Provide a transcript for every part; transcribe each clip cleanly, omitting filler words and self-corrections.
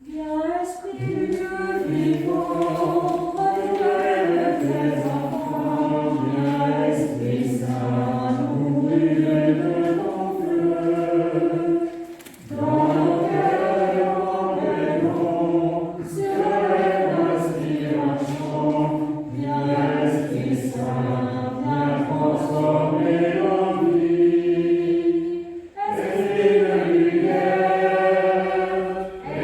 Viens, Esprit du Dieu vivant, renouvelle tes enfants. Viens, Esprit Saint, nous brûler de ton feu. Dans nos cœurs embellant, surlève l'inspiration. Viens, Esprit Saint, viens transformer nos vies. Esprit de lumière,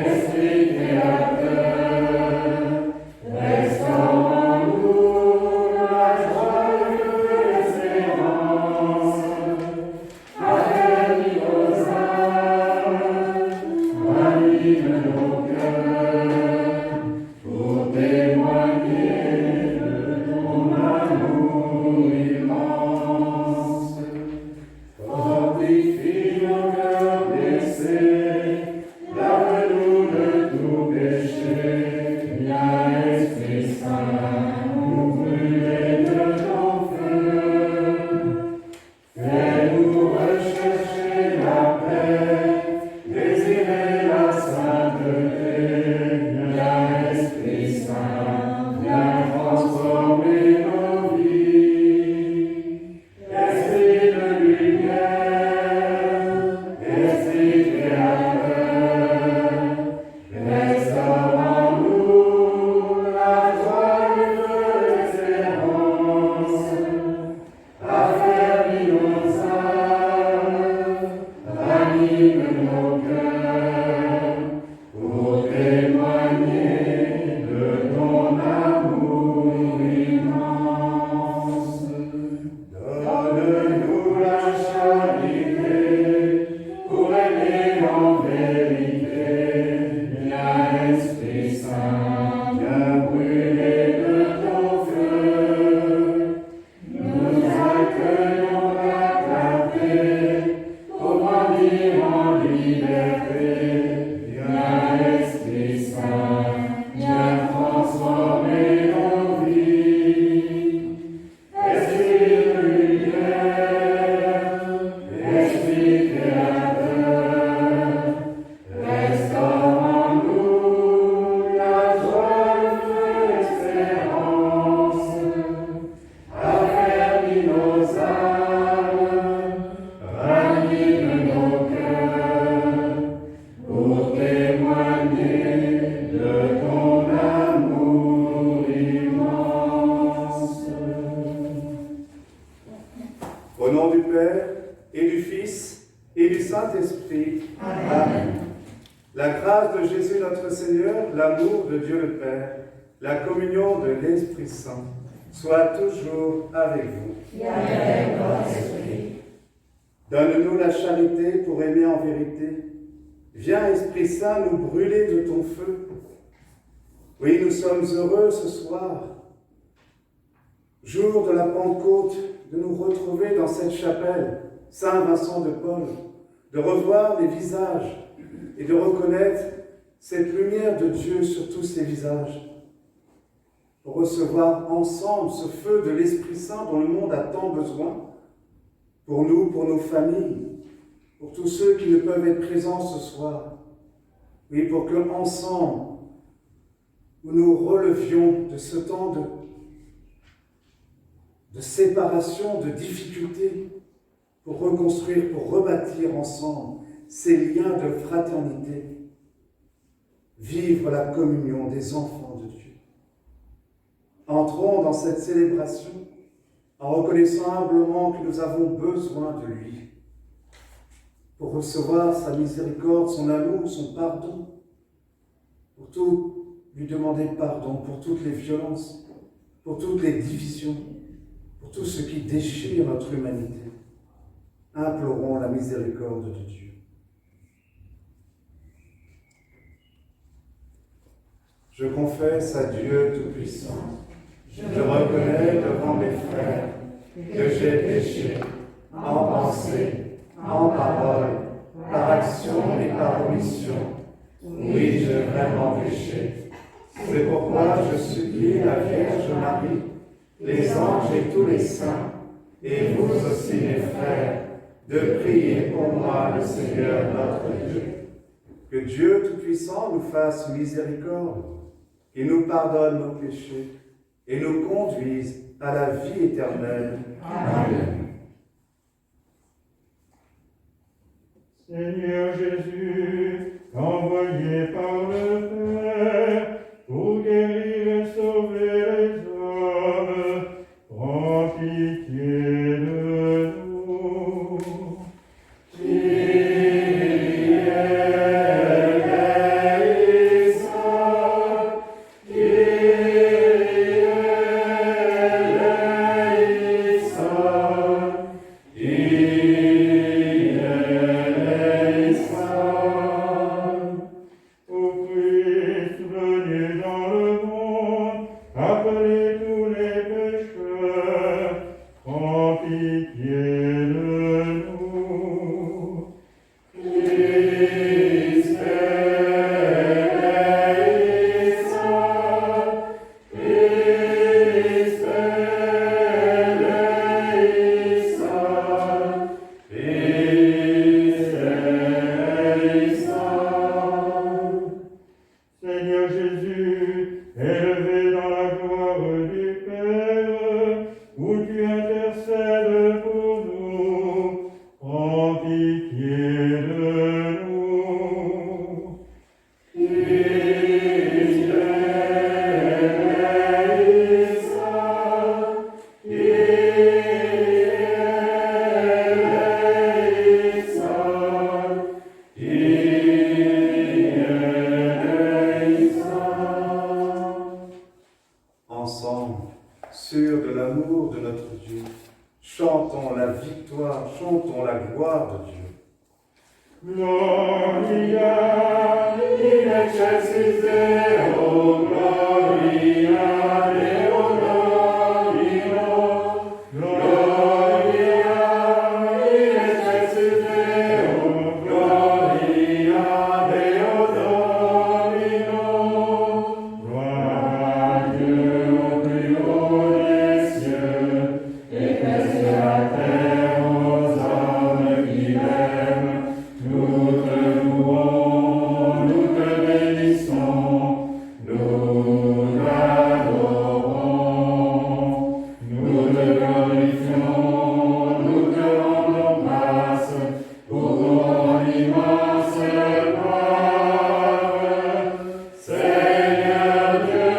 Esprit créateur, restaure en nous la joie de l'espérance. Affermis nos âmes, ranime nos cœurs, pour témoigner de ton amour immense. Fortifie nos cœurs blessés, lave-nous de tout péché. Viens, Esprit Saint, nous brûler de ton feu. Fais-nous rechercher la paix, désirer la sainteté. Viens, Esprit Saint, viens transformer nos vies. Esprit de lumière, Esprit créateur, restaure en nous la joie de l'espérance. Affermis nos âmes, ranime nos cœurs, pour témoigner de ton amour immense. Donne-nous la charité pour aimer en vérité. Viens, Esprit Saint, viens brûler de ton feu. Nous accueillons ta clarté pour grandir en liberté. Viens, Esprit Saint, viens transformer nos vies. Esprit de lumière, Esprit créateur, restaure en nous la joie de l'espérance. Affermis nos âmes, ranime nos cœurs, pour témoigner de ton amour immense. Au nom du Père, et du Fils, et du Saint-Esprit. Amen. La grâce de Jésus notre Seigneur, l'amour de Dieu le Père, la communion de l'Esprit Saint, soit toujours avec vous. Et avec votre esprit. Donne-nous la charité pour aimer en vérité. Viens, Esprit Saint, nous brûler de ton feu. Oui, nous sommes heureux ce soir, jour de la Pentecôte, de nous retrouver dans cette chapelle, Saint-Vincent de Paul, de revoir les visages et de reconnaître cette lumière de Dieu sur tous ces visages, pour recevoir ensemble ce feu de l'Esprit Saint dont le monde a tant besoin, pour nous, pour nos familles, pour tous ceux qui ne peuvent être présents ce soir. Oui, pour que ensemble, nous relevions de ce temps de séparation, de difficulté, pour reconstruire, pour rebâtir ensemble ces liens de fraternité, vivre la communion des enfants de Dieu. Entrons dans cette célébration en reconnaissant humblement que nous avons besoin de lui pour recevoir sa miséricorde, son amour, son pardon, pour tout lui demander pardon, pour toutes les violences, pour toutes les divisions, pour tout ce qui déchire notre humanité. Implorons la miséricorde de Dieu. Je confesse à Dieu Tout-Puissant, je reconnais devant mes frères que j'ai péché en pensée, en parole, par action et par omission. Oui, j'ai vraiment péché. C'est pourquoi je supplie la Vierge Marie, les anges et tous les saints, et vous aussi mes frères, de prier pour moi le Seigneur notre Dieu. Que Dieu Tout-Puissant nous fasse miséricorde, qu'il nous pardonne nos péchés et nous conduise à la vie éternelle. Amen. Seigneur Jésus, envoyé par le Père pour guérir et sauver les hommes, prends pitié de nous. Seigneur Jésus, élevé dans la gloire du Père, où tu intercèdes pour nous, prends pitié de nous. Ensemble, sûrs de l'amour de notre Dieu, chantons la victoire, chantons la gloire de Dieu. Gloria in excelsis Deo, Gloria Deo Domino, Gloria in excelsis Deo, Gloria Deo Domino. Gloire à Dieu au plus haut des cieux, et paix sur la terre aux hommes qui l'aiment. Nous te louons, nous te bénissons, nous t'adorons, nous te glorifions, nous te rendons grâce pour ton immense gloire. Seigneur Dieu,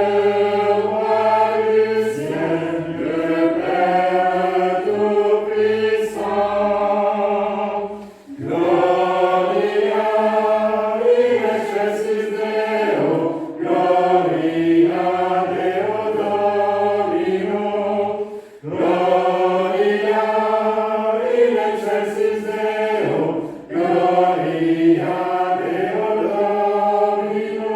roi du ciel, le Père Tout-Puissant, Gloria in excelsis Deo, Gloria Deo Domino, Gloria in excelsis Deo, Gloria Deo Domino.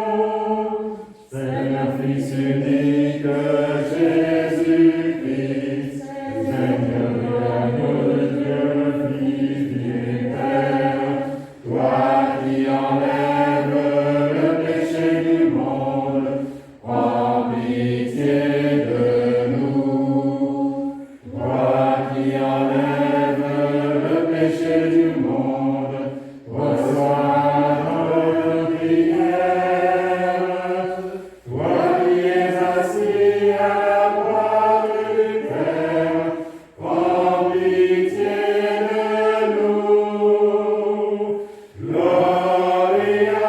Seigneur Fils unique, Jésus-Christ, Seigneur de l'agneau de Dieu, Fils du Père, toi qui enlèves le péché du monde, prends pitié de nous. Toi qui enlèves le péché du monde, reçois notre prière. Toi qui es assis à la droite du Père, prends pitié de nous. Gloria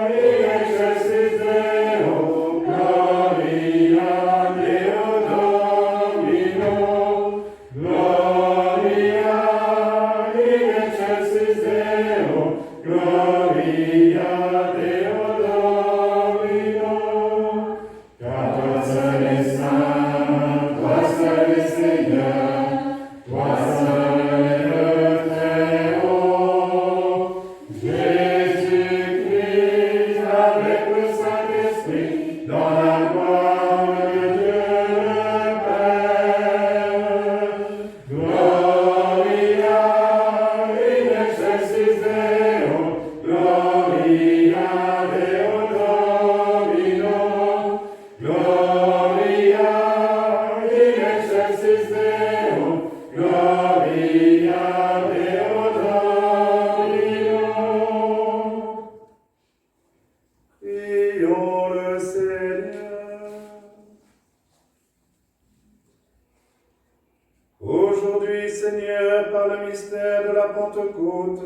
in excelsis Deo, Gloria Deo Domino, Gloria in excelsis Deo, Gloria Deo Domino. Car toi seul est saint, toi seul est Seigneur, toi seul est le Très-Haut. Jésus-Christ avec le Saint-Esprit, dans la gloire de Dieu le Père. Gloria in excelsis Deo, Gloria la Pentecôte,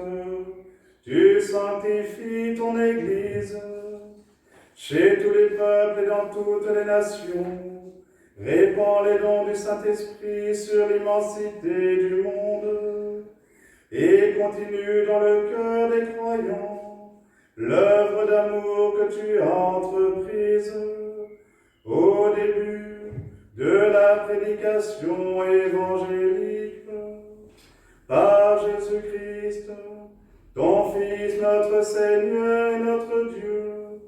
tu sanctifies ton Église chez tous les peuples et dans toutes les nations. Répands les dons du Saint-Esprit sur l'immensité du monde et continue dans le cœur des croyants l'œuvre d'amour que tu as entreprise au début de la prédication évangélique par Jésus-Christ, ton Fils, notre Seigneur et notre Dieu,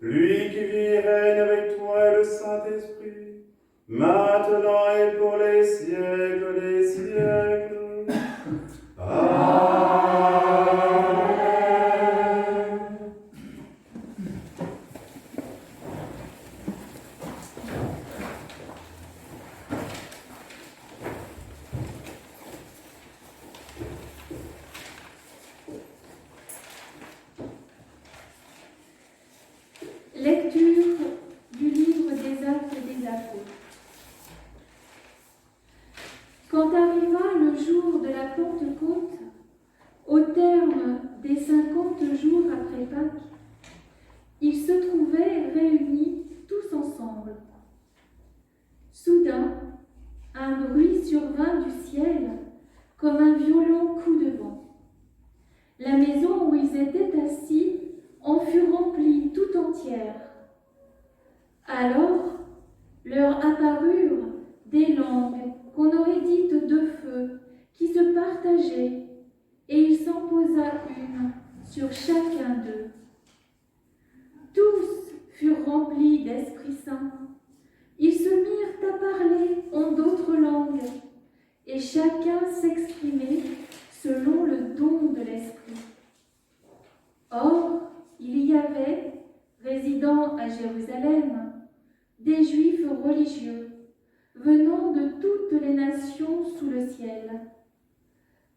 lui qui vit et règne avec toi et le Saint-Esprit, maintenant et pour les siècles des siècles. Amen. Lecture du livre des Actes des Apôtres. Quand arriva le jour de la Pentecôte, au terme des 50 jours après Pâques, ils se trouvaient réunis tous ensemble. Soudain, un bruit survint du ciel comme un violent coup de vent. La maison où ils étaient assis en fut remplie tout entière. Alors leur apparurent des langues qu'on aurait dites de feu, qui se partageaient, et il s'en posa une sur chacun d'eux. Tous furent remplis d'Esprit Saint. Ils se mirent à parler en d'autres langues, et chacun s'exprimait selon le don de l'Esprit. Or, il y avait, résidant à Jérusalem, des Juifs religieux, venant de toutes les nations sous le ciel.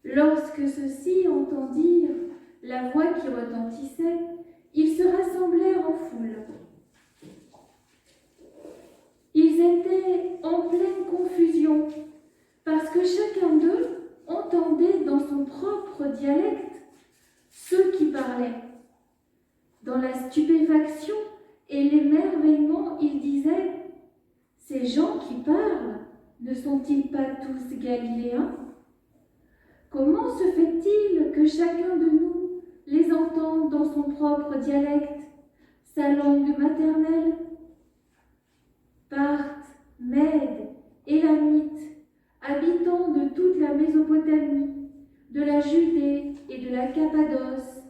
Lorsque ceux-ci entendirent la voix qui retentissait, ils se rassemblèrent en foule. Ils étaient en pleine confusion, parce que chacun d'eux entendait dans son propre dialecte ceux qui parlaient. Dans la stupéfaction et l'émerveillement, ils disaient « Ces gens qui parlent, ne sont-ils pas tous galiléens ? Comment se fait-il que chacun de nous les entende dans son propre dialecte, sa langue maternelle ? Parthes, Mèdes, Élamites, habitants de toute la Mésopotamie, de la Judée et de la Cappadoce,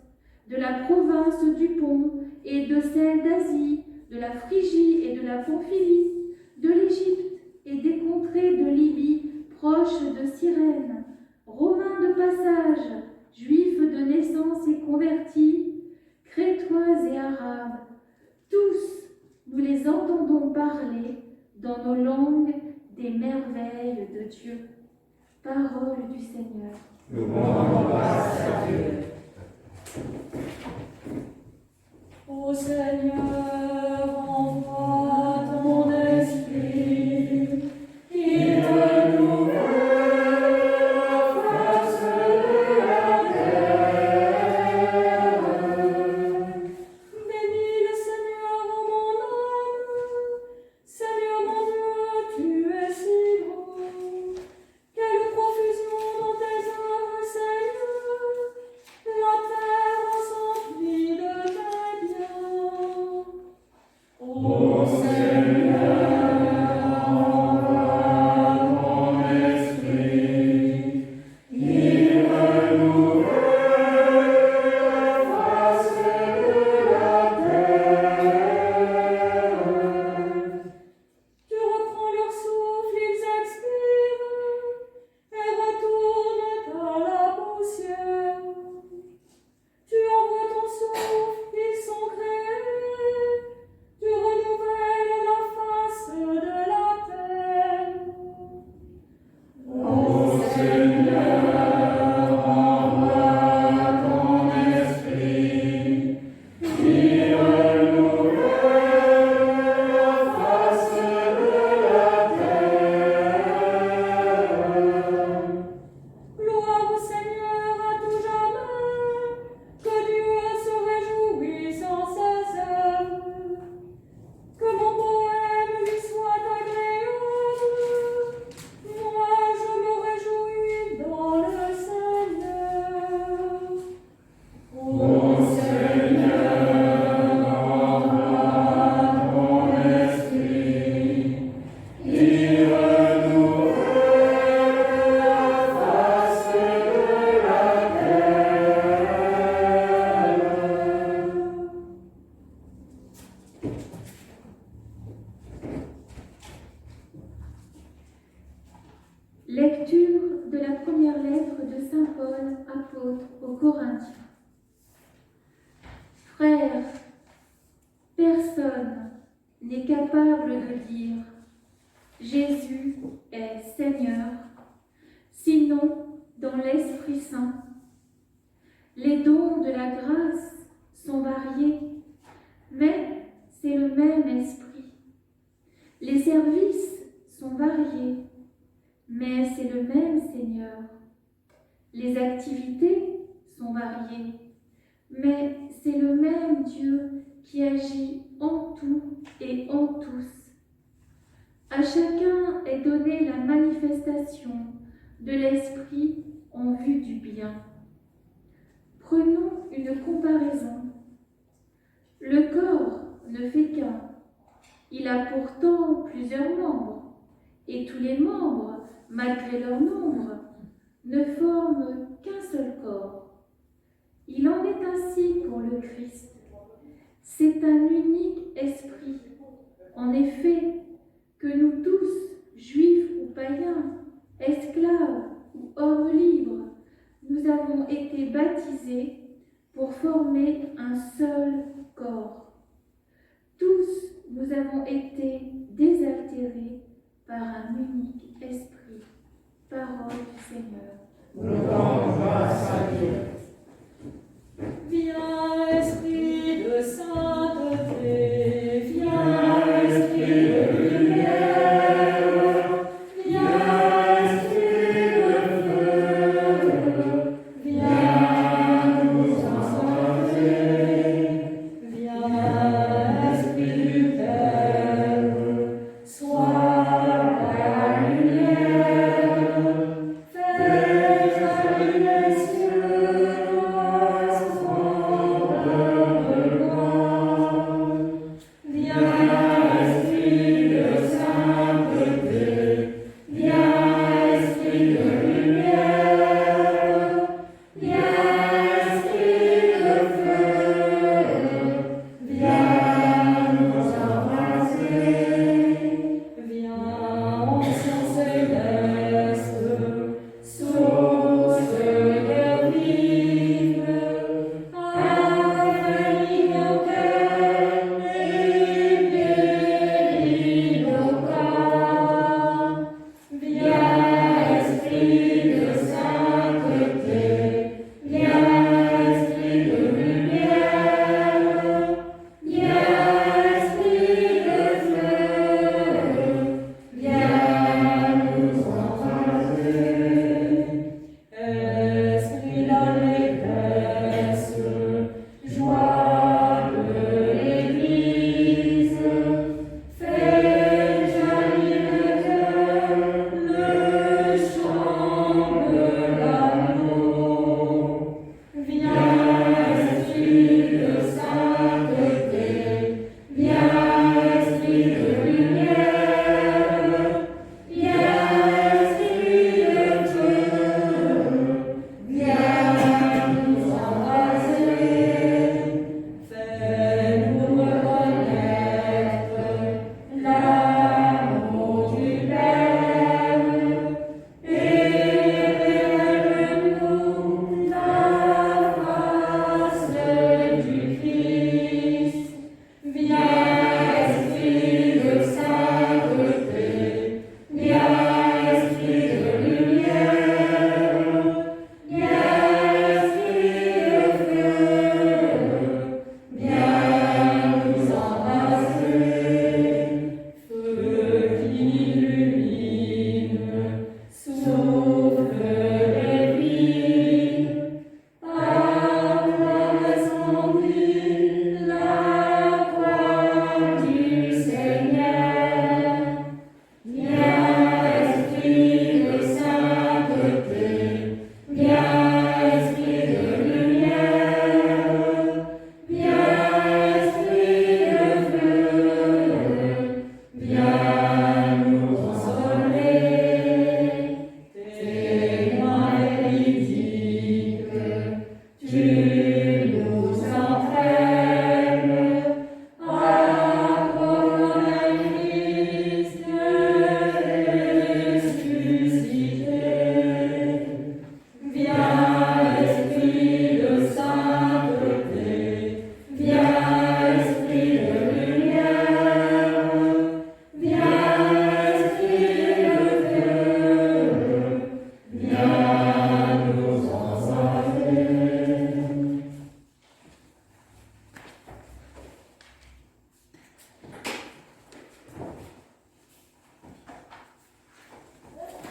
de la province du Pont et de celle d'Asie, de la Phrygie et de la Pamphylie, de l'Égypte et des contrées de Libye proches de Cyrène, Romains de passage, Juifs de naissance et convertis, Crétois et Arabes, tous nous les entendons parler dans nos langues des merveilles de Dieu. Parole du Seigneur. Nous rendons grâce à Dieu. Ô Seigneur, envoie ton esprit, il renouvelle la face de la terre. Bénis le Seigneur, ô mon âme. Seigneur mon Dieu, tu es si beau. Quelle profusion dans tes œuvres, Seigneur. La terre s'emplit de tes biens. Ô Seigneur, envoie ton esprit, il renouvelle la face de la terre. Tu reprends leur souffle, ils expirent et retournent à la poussière. Tu envoies ton souffle, ils sont créés. Tu renouvelles la face de la terre. Ô Seigneur, envoie ton esprit, il renouvelle la face de la terre. Gloire au Seigneur à n'est capable de dire « Jésus est Seigneur », sinon dans l'Esprit Saint. Les dons de la grâce sont variés, mais c'est le même Esprit. Les services sont variés, mais c'est le même Seigneur. Les activités sont variées, mais c'est le même Dieu qui agit en tout et en tous. À chacun est donnée la manifestation de l'Esprit en vue du bien. Prenons une comparaison. Le corps ne fait qu'un. Il a pourtant plusieurs membres, et tous les membres, malgré leur nombre, ne forment qu'un seul corps. Il en est ainsi pour le Christ. C'est un unique esprit. En effet, que nous tous, juifs ou païens, esclaves ou hommes libres, nous avons été baptisés pour former un seul corps. Tous, nous avons été désaltérés par un unique esprit. Parole du Seigneur. Nous rendons grâce à Dieu. Viens, Esprit de sainteté, viens, Esprit de lumière, viens, Esprit de feu, viens nous encenser, viens, Esprit du Père, sois la lumière, fais allumer les cieux.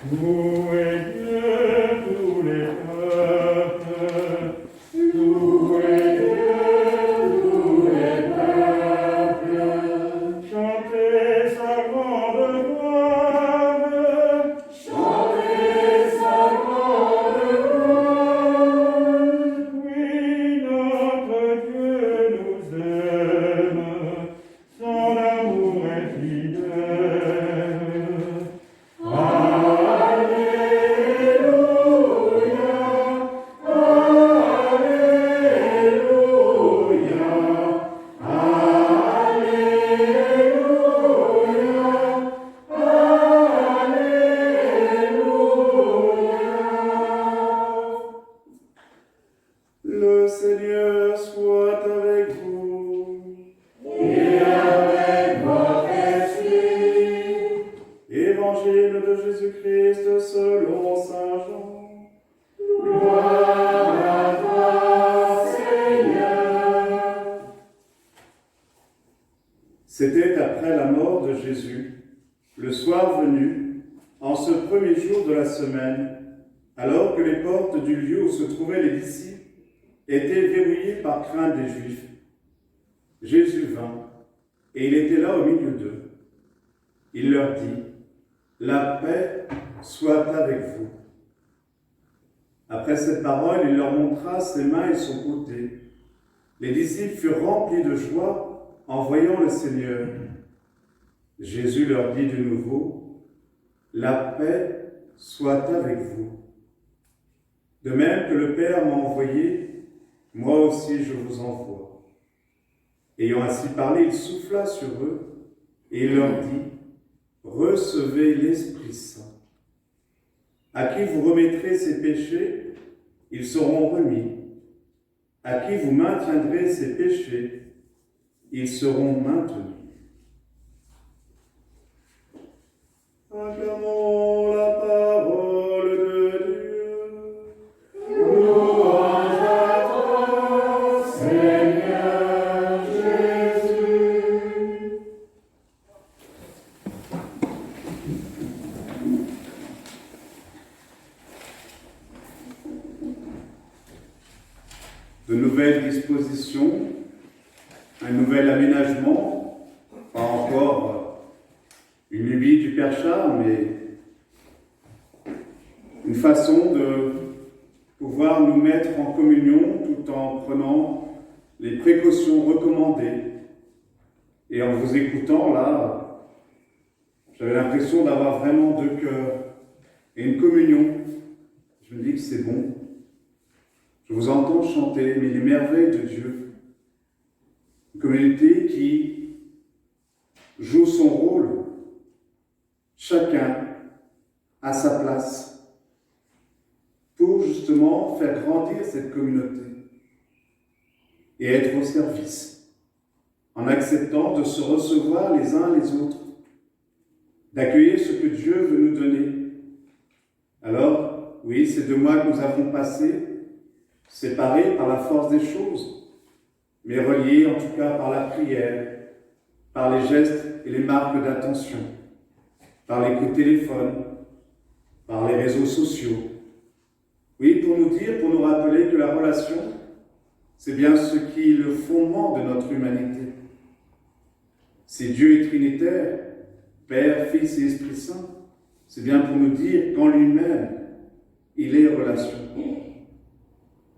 Louez Dieu, tous les peuples. Louez Dieu, tous les peuples. Chantez sa grande gloire. Chantez sa grande gloire. Oui, notre Dieu nous aime. Son amour est fidèle. Le Seigneur soit avec vous. Et avec votre esprit. Évangile de Jésus-Christ selon saint Jean. Gloire à toi, Seigneur. C'était après la mort de Jésus, le soir venu, en ce premier jour de la semaine, alors que les portes du lieu où se trouvaient les disciples étaient verrouillées par crainte des Juifs. Jésus vint, et il était là au milieu d'eux. Il leur dit, « La paix soit avec vous. » Après cette parole, il leur montra ses mains et son côté. Les disciples furent remplis de joie en voyant le Seigneur. Jésus leur dit de nouveau, « La paix soit avec vous. De même que le Père m'a envoyé, moi aussi je vous envoie. » Ayant ainsi parlé, il souffla sur eux et il leur dit, « Recevez l'Esprit Saint. À qui vous remettrez ses péchés, ils seront remis. À qui vous maintiendrez ses péchés, ils seront maintenus. » Acclamons la parole de Dieu. Louange à toi, Seigneur Jésus. De nouvelles dispositions, un nouvel aménagement, pas encore une lubie du Père Charles, mais une façon de pouvoir nous mettre en communion tout en prenant les précautions recommandées. Et en vous écoutant là, j'avais l'impression d'avoir vraiment deux cœurs et une communion. Je me dis que c'est bon. Je vous entends chanter les merveilles de Dieu. Une communauté qui joue son rôle, chacun à sa place, pour justement faire grandir cette communauté et être au service, en acceptant de se recevoir les uns les autres, d'accueillir ce que Dieu veut nous donner. Alors, oui, ces 2 mois que nous avons passés, séparés par la force des choses, mais reliés en tout cas par la prière, par les gestes et les marques d'attention, par les coups de téléphone, par les réseaux sociaux. Oui, pour nous dire, pour nous rappeler que la relation, c'est bien ce qui est le fondement de notre humanité. Si Dieu est trinitaire, Père, Fils et Esprit Saint, c'est bien pour nous dire qu'en lui-même, il est relation.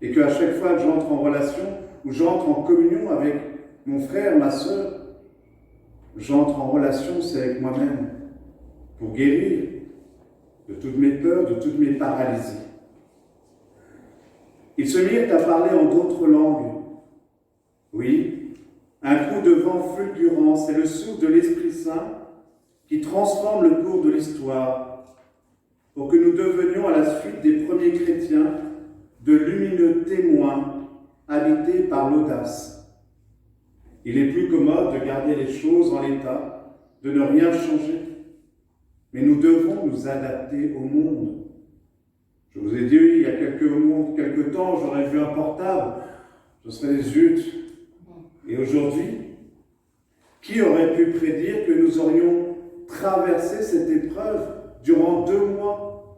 Et qu'à chaque fois que j'entre en relation, ou j'entre en communion avec mon frère, ma sœur, j'entre en relation, c'est avec moi-même, pour guérir de toutes mes peurs, de toutes mes paralysies. Ils se mirent à parler en d'autres langues. Oui, un coup de vent fulgurant, c'est le souffle de l'Esprit Saint qui transforme le cours de l'histoire pour que nous devenions à la suite des premiers chrétiens de lumineux témoins habités par l'audace. Il est plus commode de garder les choses en l'état, de ne rien changer, mais nous devons nous adapter au monde. Je vous ai dit, il y a quelques temps, j'aurais vu un portable, je serais des zut. Et aujourd'hui, qui aurait pu prédire que nous aurions traversé cette épreuve durant 2 mois?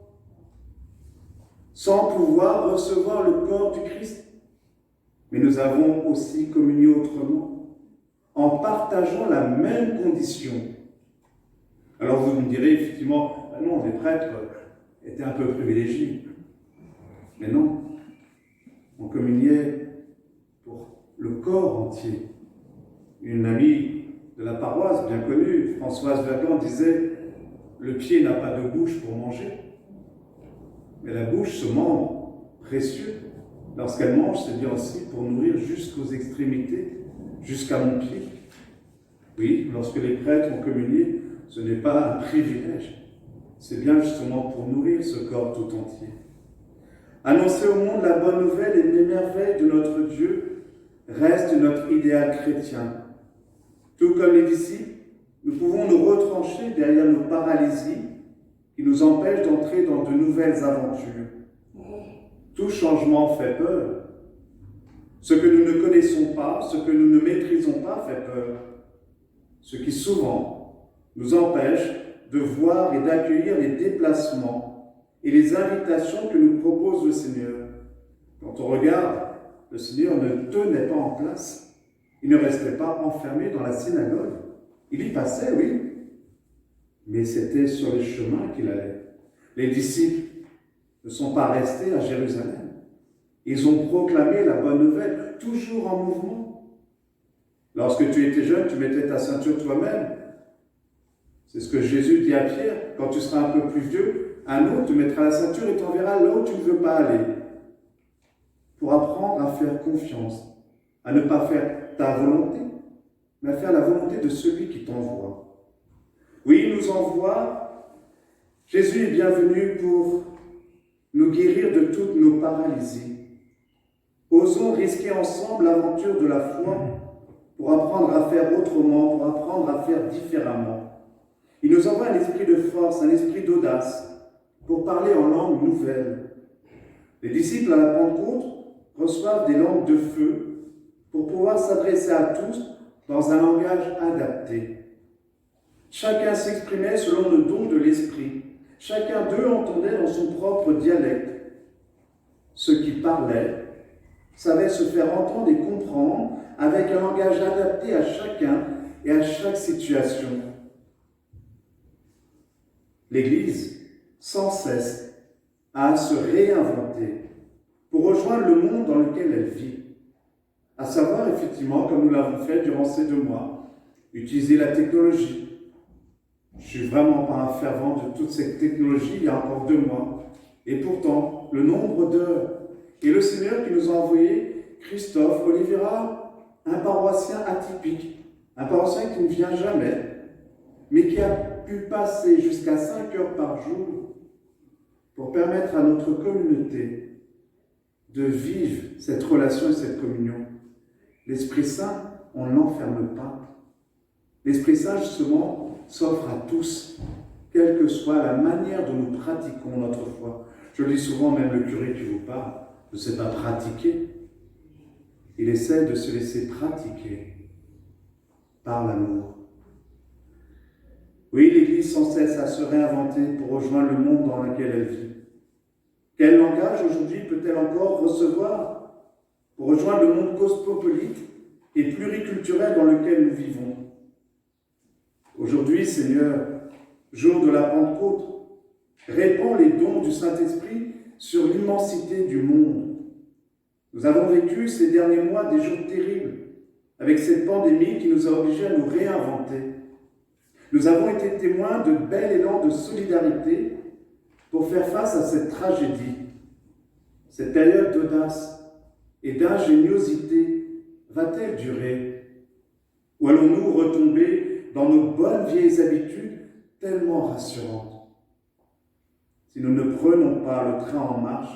sans pouvoir recevoir le corps du Christ. Mais nous avons aussi communié autrement, en partageant la même condition. Alors vous me direz effectivement, ah non, les prêtres étaient un peu privilégiés. Mais non, on communiait pour le corps entier. Une amie de la paroisse, bien connue, Françoise Verland, disait « Le pied n'a pas de bouche pour manger, mais la bouche, ce membre précieux, lorsqu'elle mange, c'est bien aussi pour nourrir jusqu'aux extrémités, jusqu'à mon pied. » Oui, lorsque les prêtres ont communié, ce n'est pas un privilège, c'est bien justement pour nourrir ce corps tout entier. Annoncer au monde la bonne nouvelle et les merveilles de notre Dieu reste notre idéal chrétien. Tout comme les disciples, nous pouvons nous retrancher derrière nos paralysies qui nous empêchent d'entrer dans de nouvelles aventures. Tout changement fait peur. Ce que nous ne connaissons pas, ce que nous ne maîtrisons pas fait peur. Ce qui souvent nous empêche de voir et d'accueillir les déplacements et les invitations que nous propose le Seigneur. Quand on regarde, le Seigneur ne tenait pas en place. Il ne restait pas enfermé dans la synagogue. Il y passait, oui, mais c'était sur les chemins qu'il allait. Les disciples ne sont pas restés à Jérusalem. Ils ont proclamé la bonne nouvelle, toujours en mouvement. Lorsque tu étais jeune, tu mettais ta ceinture toi-même. C'est ce que Jésus dit à Pierre. Quand tu seras un peu plus vieux, un autre te mettra la ceinture et t'enverra là où tu ne veux pas aller. Pour apprendre à faire confiance, à ne pas faire ta volonté, mais à faire la volonté de celui qui t'envoie. Oui, il nous envoie. Jésus est bien venu pour nous guérir de toutes nos paralysies. Osons risquer ensemble l'aventure de la foi pour apprendre à faire autrement, pour apprendre à faire différemment. Il nous envoie un esprit de force, un esprit d'audace, pour parler en langue nouvelle. Les disciples à la Pentecôte reçoivent des langues de feu pour pouvoir s'adresser à tous dans un langage adapté. Chacun s'exprimait selon le don de l'esprit. Chacun d'eux entendait dans son propre dialecte. Ceux qui parlaient savaient se faire entendre et comprendre avec un langage adapté à chacun et à chaque situation. L'Église, sans cesse, a à se réinventer pour rejoindre le monde dans lequel elle vit. À savoir, effectivement, comme nous l'avons fait durant ces 2 mois, utiliser la technologie. Je ne suis vraiment pas un fervent de toute cette technologie il y a encore 2 mois. Et pourtant, le nombre d'heures. Et le Seigneur qui nous a envoyé Christophe Oliveira, un paroissien atypique, un paroissien qui ne vient jamais, mais qui a pu passer jusqu'à 5 heures par jour pour permettre à notre communauté de vivre cette relation et cette communion. L'Esprit Saint, on ne l'enferme pas. L'Esprit Saint, justement, s'offre à tous, quelle que soit la manière dont nous pratiquons notre foi. Je le dis souvent, même le curé qui vous parle ne sait pas pratiquer. Il essaie de se laisser pratiquer par l'amour. Oui, l'Église sans cesse à se réinventer pour rejoindre le monde dans lequel elle vit. Quel langage aujourd'hui peut-elle encore recevoir pour rejoindre le monde cosmopolite et pluriculturel dans lequel nous vivons? Aujourd'hui, Seigneur, jour de la Pentecôte, répands les dons du Saint-Esprit sur l'immensité du monde. Nous avons vécu ces derniers mois des jours terribles, avec cette pandémie qui nous a obligés à nous réinventer. Nous avons été témoins de bel élan de solidarité pour faire face à cette tragédie. Cette période d'audace et d'ingéniosité va-t-elle durer? Ou allons-nous retomber dans nos bonnes vieilles habitudes tellement rassurantes? Si nous ne prenons pas le train en marche,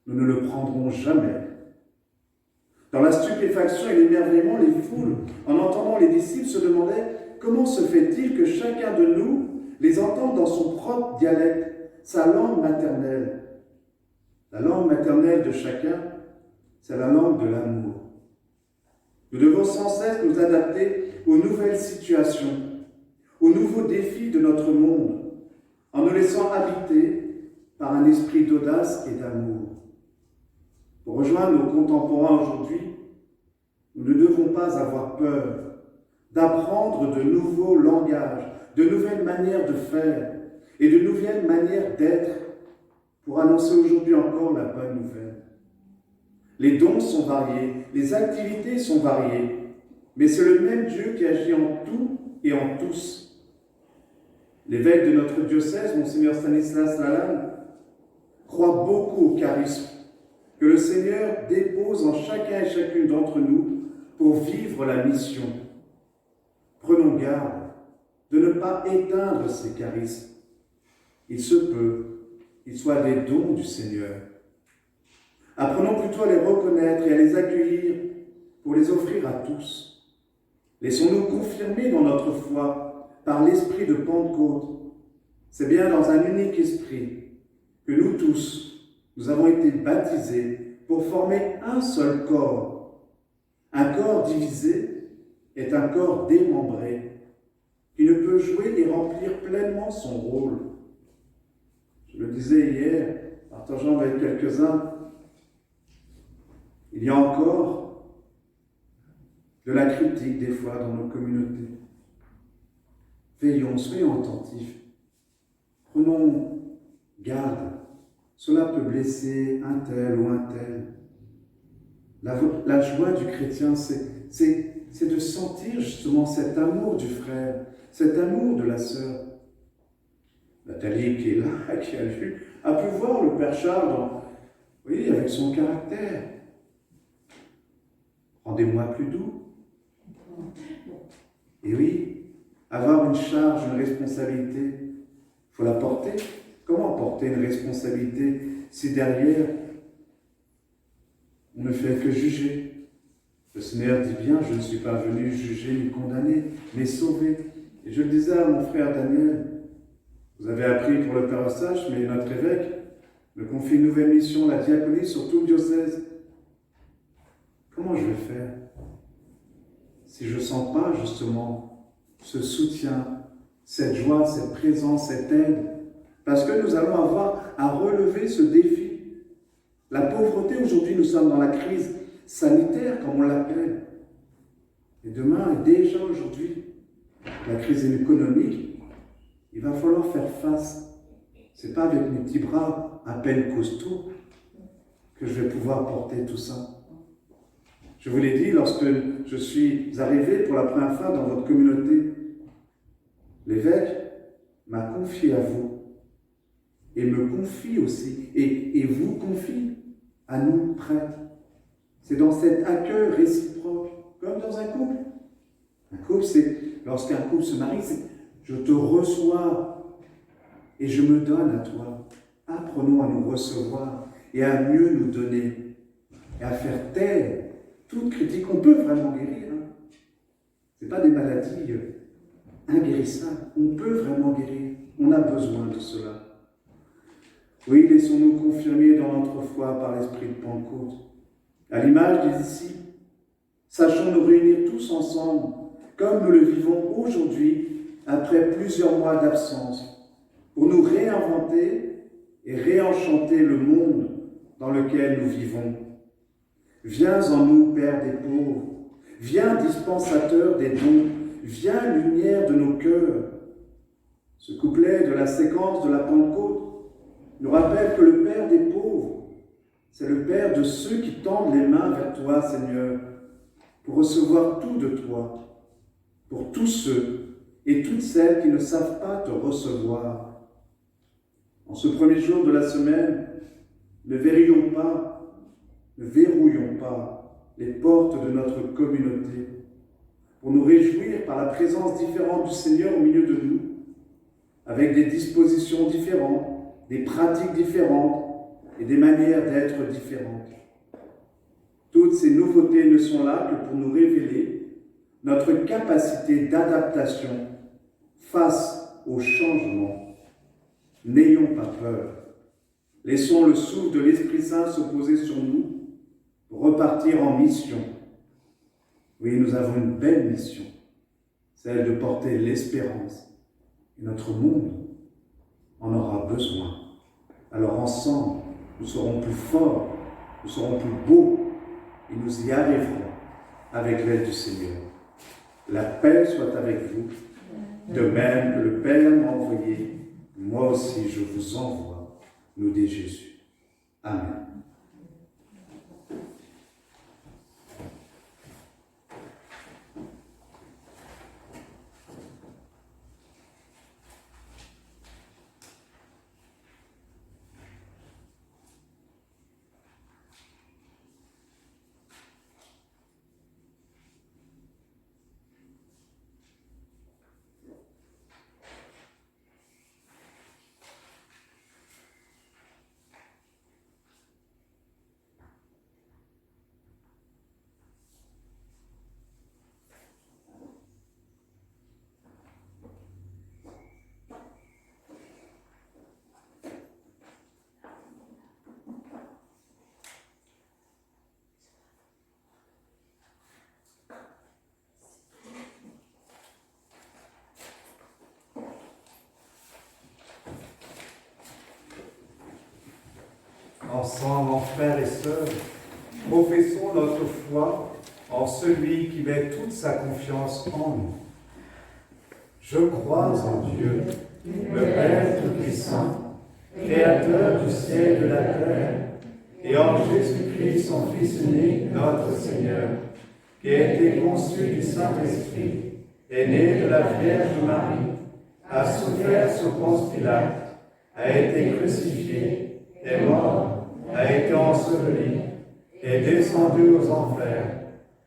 nous ne le prendrons jamais. Dans la stupéfaction et l'émerveillement, les foules, en entendant les disciples, se demandaient comment se fait-il que chacun de nous les entende dans son propre dialecte, sa langue maternelle. La langue maternelle de chacun, c'est la langue de l'amour. Nous devons sans cesse nous adapter aux nouvelles situations, aux nouveaux défis de notre monde, en nous laissant habiter par un esprit d'audace et d'amour. Pour rejoindre nos contemporains aujourd'hui, nous ne devons pas avoir peur d'apprendre de nouveaux langages, de nouvelles manières de faire et de nouvelles manières d'être pour annoncer aujourd'hui encore la bonne nouvelle. Les dons sont variés, les activités sont variées, mais c'est le même Dieu qui agit en tout et en tous. L'évêque de notre diocèse, Monseigneur Stanislas Lalanne, croit beaucoup au charisme que le Seigneur dépose en chacun et chacune d'entre nous pour vivre la mission. Prenons garde de ne pas éteindre ces charismes. Il se peut qu'ils soient des dons du Seigneur. Apprenons plutôt à les reconnaître et à les accueillir pour les offrir à tous. Laissons-nous confirmer dans notre foi par l'esprit de Pentecôte. C'est bien dans un unique esprit que nous tous, nous avons été baptisés pour former un seul corps. Un corps divisé est un corps démembré qui ne peut jouer et remplir pleinement son rôle. Je le disais hier, partageant avec quelques-uns, il y a encore de la critique des fois dans nos communautés. Veillons, soyons attentifs. Prenons garde. Cela peut blesser un tel ou un tel. La joie du chrétien, c'est de sentir justement cet amour du frère, cet amour de la sœur. Nathalie, qui est là, qui a pu voir le Père Charles, oui, avec son caractère. Rendez-moi plus doux. Et oui, avoir une charge, une responsabilité, il faut la porter. Comment porter une responsabilité si derrière, on ne fait que juger? Le Seigneur dit bien, je ne suis pas venu juger ni condamner, mais sauver. Et je le disais à mon frère Daniel, vous avez appris pour le Père Eustache, mais notre évêque me confie une nouvelle mission, la diaconie sur tout le diocèse. Comment je vais faire si je ne sens pas justement ce soutien, cette joie, cette présence, cette aide? Parce que nous allons avoir à relever ce défi. La pauvreté, aujourd'hui, nous sommes dans la crise sanitaire, comme on l'appelle. Et demain, et déjà aujourd'hui, la crise économique, il va falloir faire face. Ce n'est pas avec mes petits bras à peine costauds que je vais pouvoir porter tout ça. Je vous l'ai dit lorsque je suis arrivé pour la première fois dans votre communauté, l'évêque m'a confié à vous et me confie aussi, et vous confie à nous prêtres. C'est dans cet accueil réciproque, comme dans un couple. Un couple, c'est lorsqu'un couple se marie, c'est je te reçois et je me donne à toi. Apprenons à nous recevoir et à mieux nous donner et à faire taire toute critique. On peut vraiment guérir. Ce n'est pas des maladies inguérissables. On peut vraiment guérir. On a besoin de cela. Oui, laissons-nous confirmer dans notre foi par l'Esprit de Pentecôte. À l'image des disciples, sachons nous réunir tous ensemble, comme nous le vivons aujourd'hui, après plusieurs mois d'absence, pour nous réinventer et réenchanter le monde dans lequel nous vivons. Viens en nous, Père des pauvres, viens dispensateur des dons, viens lumière de nos cœurs. Ce couplet de la séquence de la Pentecôte nous rappelle que le Père des pauvres, c'est le Père de ceux qui tendent les mains vers toi, Seigneur, pour recevoir tout de toi, pour tous ceux et toutes celles qui ne savent pas te recevoir. En ce premier jour de la semaine, ne verrouillons pas les portes de notre communauté pour nous réjouir par la présence différente du Seigneur au milieu de nous, avec des dispositions différentes, des pratiques différentes et des manières d'être différentes. Toutes ces nouveautés ne sont là que pour nous révéler notre capacité d'adaptation face au changement. N'ayons pas peur. Laissons le souffle de l'Esprit Saint se poser sur nous pour repartir en mission. Oui, nous avons une belle mission, celle de porter l'espérance. Et notre monde en aura besoin. Alors ensemble, nous serons plus forts, nous serons plus beaux et nous y arriverons avec l'aide du Seigneur. La paix soit avec vous, de même que le Père m'a envoyé, moi aussi je vous envoie, nous dit Jésus. Amen. Ensemble, en frères et sœurs, professons notre foi en celui qui met toute sa confiance en nous. Je crois en Dieu, le Père Tout-Puissant, Créateur du ciel et de la terre, et en Jésus-Christ, son Fils unique, notre Seigneur, qui a été conçu du Saint-Esprit, est né de la Vierge Marie, a souffert sous Ponce Pilate, a été crucifié, est mort, a été enseveli, est descendu aux enfers,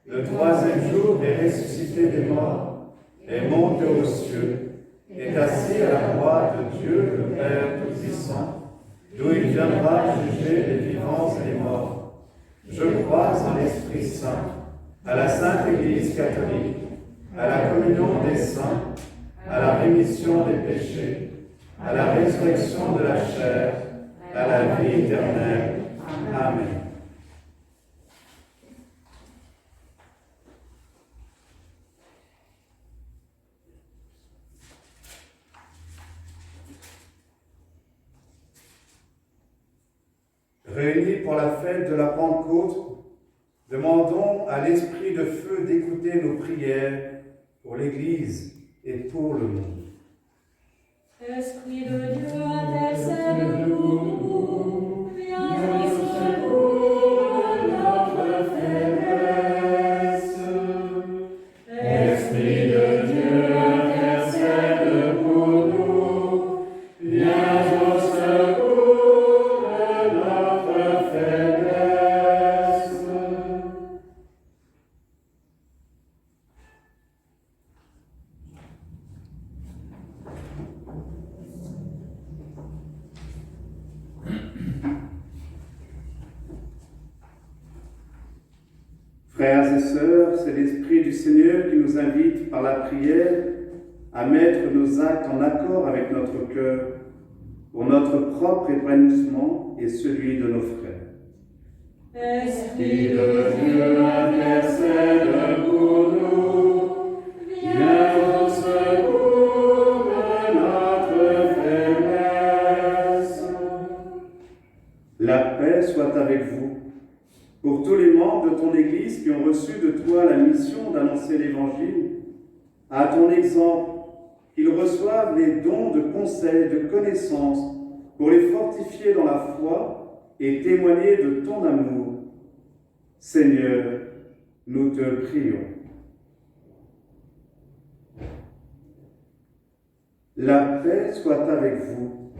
le troisième jour est ressuscité des morts, est monté aux cieux, est assis à la droite de Dieu le Père Tout-Puissant, d'où il viendra juger les vivants et les morts. Je crois en l'Esprit Saint, à la Sainte Église catholique, à la communion des saints, à la rémission des péchés, à la résurrection de la chair, à la vie éternelle. Amen. Réunis pour la fête de la Pentecôte, demandons à l'Esprit de feu d'écouter nos prières pour l'Église et pour le monde. Esprit de Dieu, intercède pour nous, viens au secours de notre faiblesse. Esprit de Dieu, intercède pour nous, viens au secours de notre faiblesse. Frères et sœurs, c'est l'Esprit du Seigneur qui nous invite par la prière à mettre nos actes en accord avec notre cœur pour notre propre épanouissement et celui de nos frères. Esprit de Dieu, intercède pour nous, viens au secours de notre faiblesse. La paix soit avec vous. Pour tous les membres de ton Église qui ont reçu de toi la mission d'annoncer l'Évangile, à ton exemple, qu'ils reçoivent les dons de conseils, de connaissances, pour les fortifier dans la foi et témoigner de ton amour. Seigneur, nous te prions. La paix soit avec vous.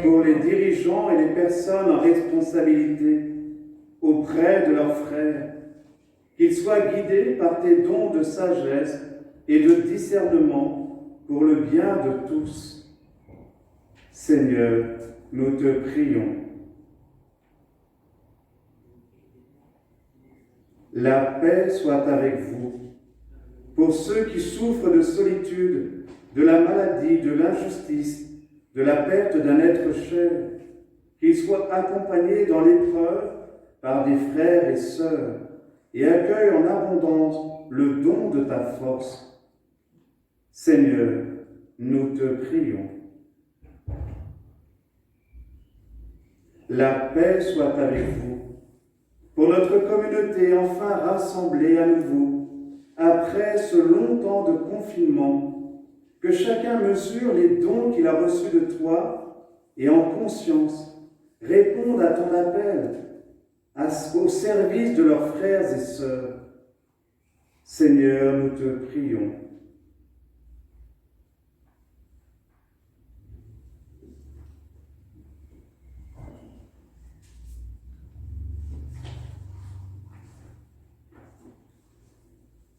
Pour les dirigeants et les personnes en responsabilité, auprès de leurs frères, qu'ils soient guidés par tes dons de sagesse et de discernement pour le bien de tous. Seigneur, nous te prions. La paix soit avec vous. Pour ceux qui souffrent de solitude, de la maladie, de l'injustice, de la perte d'un être cher, qu'ils soient accompagnés dans l'épreuve par des frères et sœurs, et accueillent en abondance le don de ta force. Seigneur, nous te prions. La paix soit avec vous. Pour notre communauté enfin rassemblée à nouveau, après ce long temps de confinement, que chacun mesure les dons qu'il a reçus de toi et en conscience réponde à ton appel au service de leurs frères et sœurs. Seigneur, nous te prions.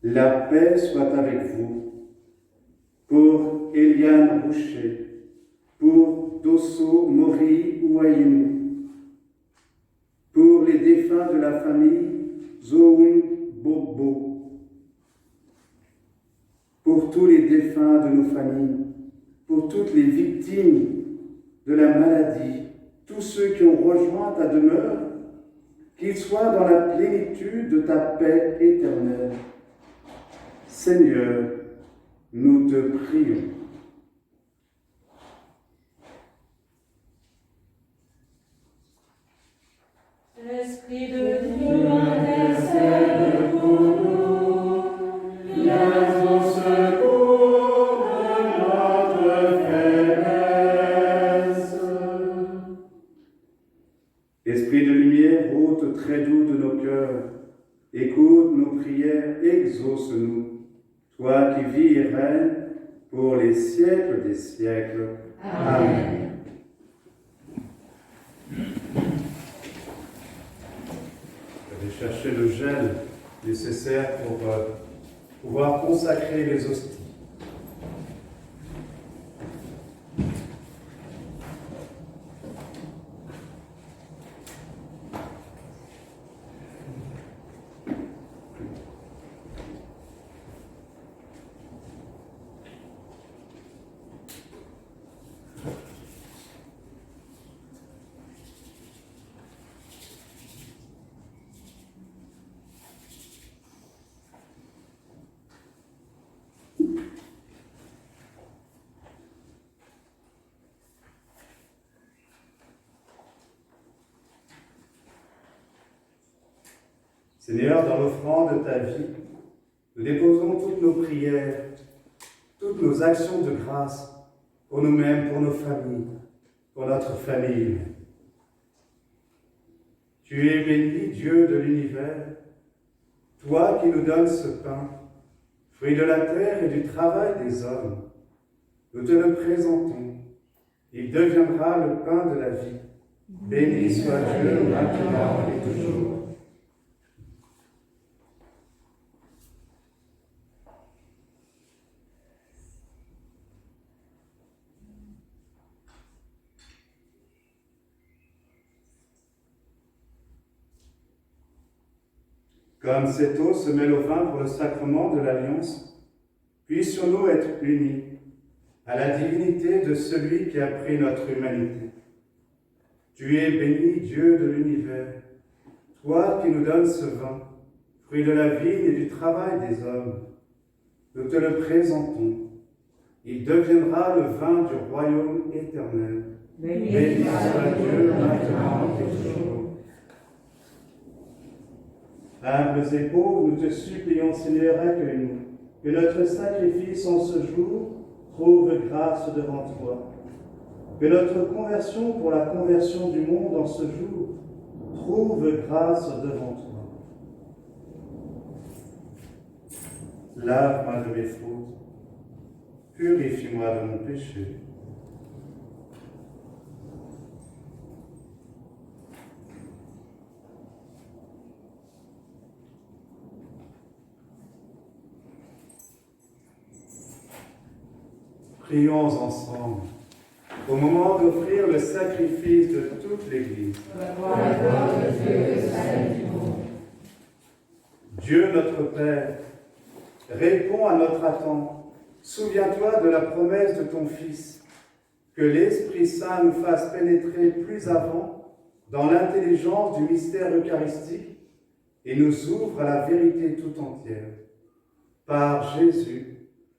La paix soit avec vous. Pour Eliane Roucher, pour Dosso Mori Ouayinou, pour les défunts de la famille Zoun Bobo, pour tous les défunts de nos familles, pour toutes les victimes de la maladie, tous ceux qui ont rejoint ta demeure, qu'ils soient dans la plénitude de ta paix éternelle. Seigneur, nous te prions. Esprit de Dieu, intercède pour nous. Viens au secours de notre faiblesse. Esprit de lumière, hôte très doux de nos cœurs, écoute nos prières, exauce-nous. Toi qui vis et règnes pour les siècles des siècles. Amen. Je vais chercher le gel nécessaire pour pouvoir consacrer les hosties. Seigneur, dans l'offrande de ta vie, nous déposons toutes nos prières, toutes nos actions de grâce pour nous-mêmes, pour nos familles, pour notre famille. Tu es béni, Dieu de l'univers, toi qui nous donnes ce pain, fruit de la terre et du travail des hommes. Nous te le présentons. Il deviendra le pain de la vie. Béni soit Dieu maintenant et toujours. Comme cette eau se mêle au vin pour le sacrement de l'Alliance, puissions-nous être unis à la divinité de celui qui a pris notre humanité. Tu es béni, Dieu de l'univers, toi qui nous donnes ce vin, fruit de la vigne et du travail des hommes. Nous te le présentons. Il deviendra le vin du royaume éternel. Béni soit Dieu maintenant et toujours. Humbles et pauvres, nous te supplions, Seigneur, accueille-nous, que notre sacrifice en ce jour trouve grâce devant toi. Que notre conversion pour la conversion du monde en ce jour trouve grâce devant toi. Lave-moi de mes fautes, purifie-moi de mon péché. Prions ensemble au moment d'offrir le sacrifice de toute l'Église. Dieu notre Père, réponds à notre attente. Souviens-toi de la promesse de ton Fils, que l'Esprit Saint nous fasse pénétrer plus avant dans l'intelligence du mystère eucharistique et nous ouvre à la vérité tout entière. Par Jésus,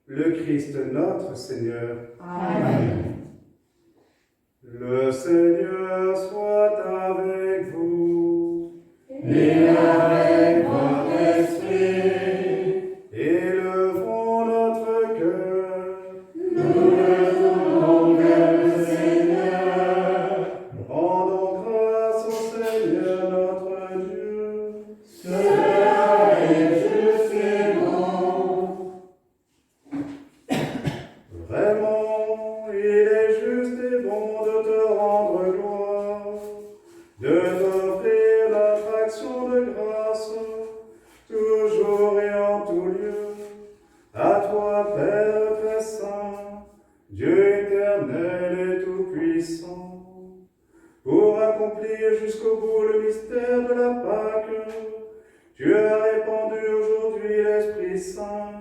le Christ notre Seigneur. Amen. Le Seigneur soit avec vous. Et avec votre esprit, Élevons notre cœur. nous le tournons vers le Seigneur. Rendons grâce au Seigneur notre Dieu. Cela est juste et bon. Vraiment, il est juste et bon de te rendre gloire, de t'offrir notre action de grâce, toujours et en tout lieu. À toi, Père très saint, Dieu éternel et tout-puissant, pour accomplir jusqu'au bout le mystère de la Pâque, tu as répandu aujourd'hui l'Esprit Saint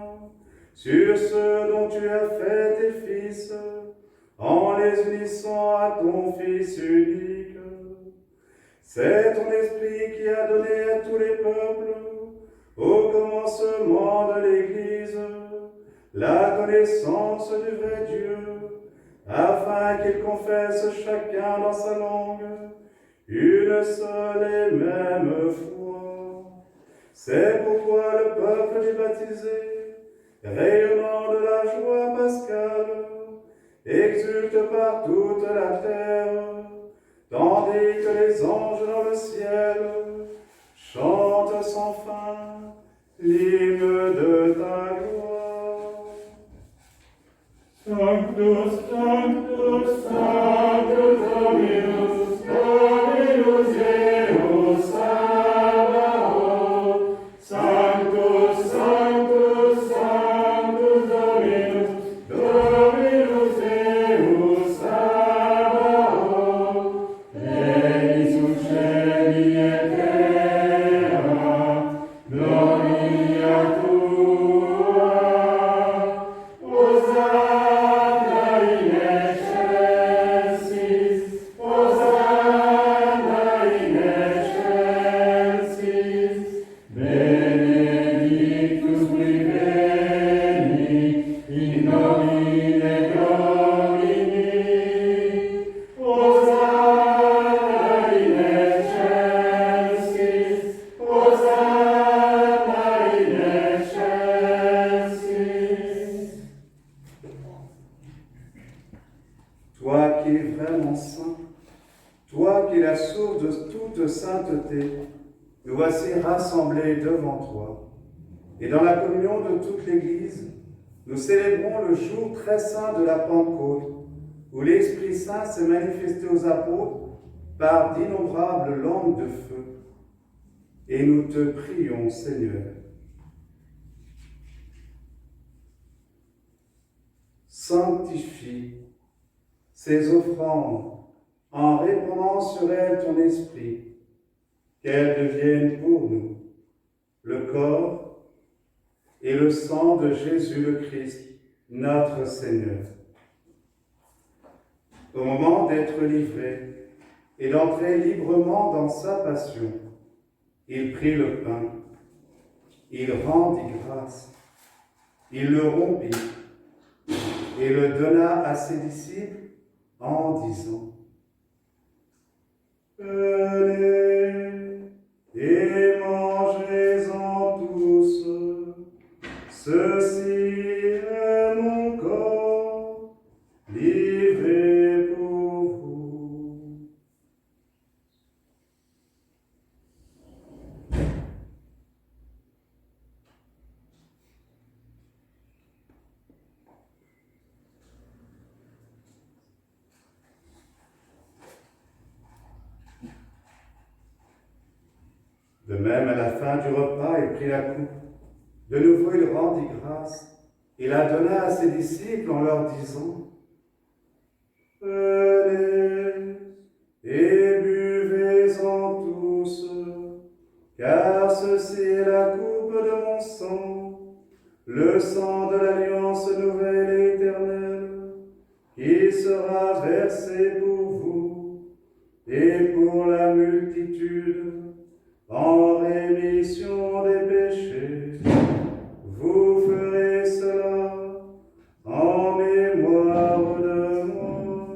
sur ceux dont tu as fait tes fils, en les unissant à ton Fils unique. C'est ton Esprit qui a donné à tous les peuples, au commencement de l'Église, la connaissance du vrai Dieu, afin qu'ils confessent chacun dans sa langue une seule et même foi. C'est pourquoi le peuple est baptisé, rayonnant de la joie pascale, exulte par toute la terre, tandis que les anges dans le ciel chantent sans fin l'hymne de ta gloire. Sanctus, Sanctus, Sanctus Dominus, Dominus Deus Sabaoth. Sanctus, Sanctus, Sanctus Dominus, Dominus Deus Sabaoth. Regni sub cieli et terra, gloria tua. Hosanna in excelsis, Hosanna in excelsis, benedictus qui veni in nomine Domini. Hosanna in excelsis, Hosanna in excelsis. Toi qui es vraiment saint, toi qui es la source de toute sainteté, nous voici rassemblés devant toi. Et dans la communion de toute l'Église, nous célébrons le jour très saint de la Pentecôte, où l'Esprit Saint s'est manifesté aux apôtres par d'innombrables langues de feu. Et nous te prions, Seigneur. Sanctifie ces offrandes en répandant sur elles ton esprit, qu'elles deviennent pour nous le corps et le sang de Jésus le Christ, notre Seigneur. Au moment d'être livré et d'entrer librement dans sa passion, il prit le pain, il rendit grâce, il le rompit et le donna à ses disciples en disant: Prenez et mangez-en tous, ceci est mon corps livré pour vous. De même, à la fin du repas, il prit la coupe. De nouveau, il rendit grâce. Il la donna à ses disciples en leur disant: Prenez et buvez-en tous, car ceci est la coupe de mon sang, le sang de l'alliance nouvelle et éternelle, qui sera versé pour vous et pour la multitude en rémission des péchés. Vous ferez cela en mémoire de moi.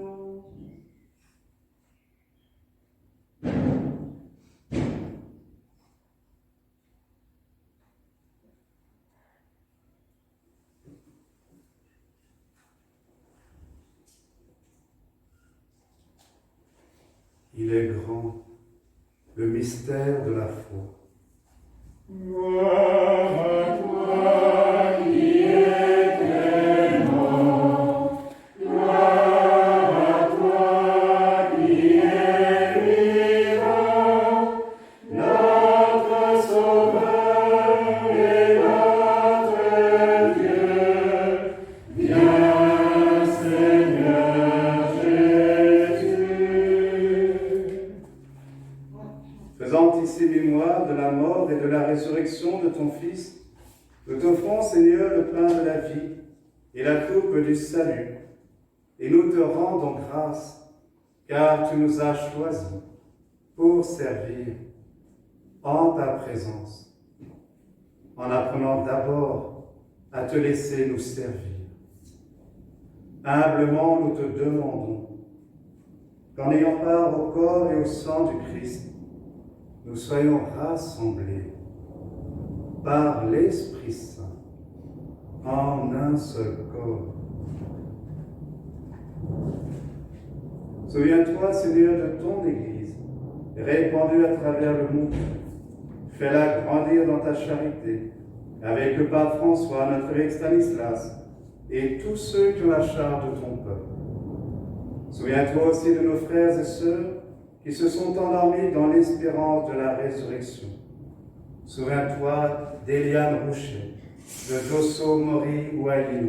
Il est grand, le mystère de la foi. Gloire à toi qui es clément, gloire à toi qui es vivant, notre Sauveur et notre Dieu. Viens, Seigneur Jésus. Faisant ici mémoire de la mort et de la résurrection de ton Fils, nous t'offrons, Seigneur, le pain de la vie et la coupe du salut, et nous te rendons grâce, car tu nous as choisis pour servir en ta présence, en apprenant d'abord à te laisser nous servir. Humblement, nous te demandons qu'en ayant part au corps et au sang du Christ, nous soyons rassemblés par l'Esprit Saint en un seul corps. Souviens-toi, Seigneur, de ton Église, répandue à travers le monde. Fais-la grandir dans ta charité, avec le pape François, notre évêque Stanislas, et tous ceux qui ont la charge de ton peuple. Souviens-toi aussi de nos frères et sœurs qui se sont endormis dans l'espérance de la résurrection. Souviens-toi d'Eliane Rouchet, de Dosso Mori Ouailin,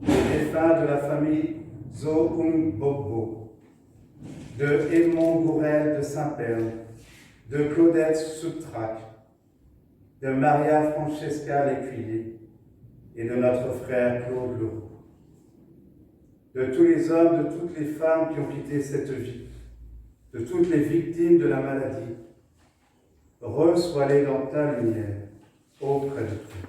des défunts de la famille Zohung Bobo, de Edmond Gourel de Saint-Pern, de Claudette Soutrac, de Maria Francesca Lécuyer et de notre frère Claude Leroux. De tous les hommes, de toutes les femmes qui ont quitté cette vie, de toutes les victimes de la maladie, reçois-les dans ta lumière auprès de toi.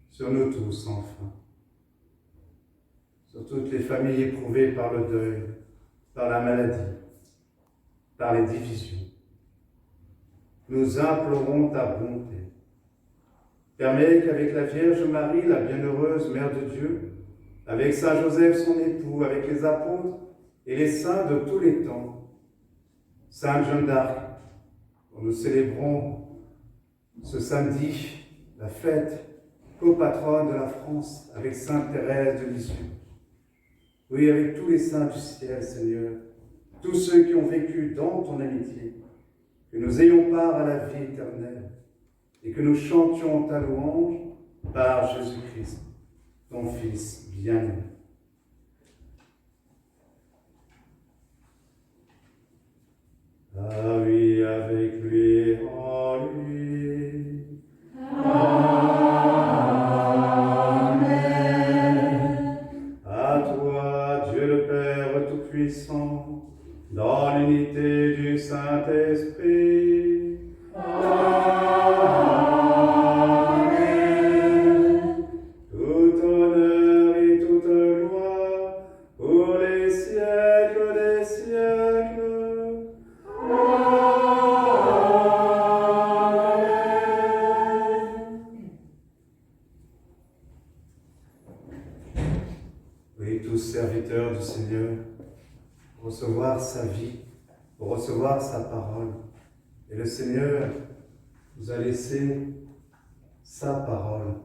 Sur nous tous, enfin, sur toutes les familles éprouvées par le deuil, par la maladie, par les divisions, nous implorons ta bonté. Permets qu'avec la Vierge Marie, la bienheureuse Mère de Dieu, avec Saint Joseph son époux, avec les apôtres et les saints de tous les temps, Sainte Jeanne d'Arc, dont nous célébrons ce samedi la fête, copatronne de la France, avec Sainte Thérèse de Lisieux. Oui, avec tous les saints du ciel, Seigneur, tous ceux qui ont vécu dans ton amitié, que nous ayons part à la vie éternelle et que nous chantions ta louange par Jésus-Christ, ton Fils bien-aimé. Ah oui, avec lui, en lui. Amen. À toi, Dieu le Père Tout-Puissant, dans l'unité du Saint-Esprit. Amen. Tout honneur et toute gloire pour les siècles des siècles. Oui, tous serviteurs du Seigneur, pour recevoir sa vie, pour recevoir sa parole. Et le Seigneur nous a laissé sa parole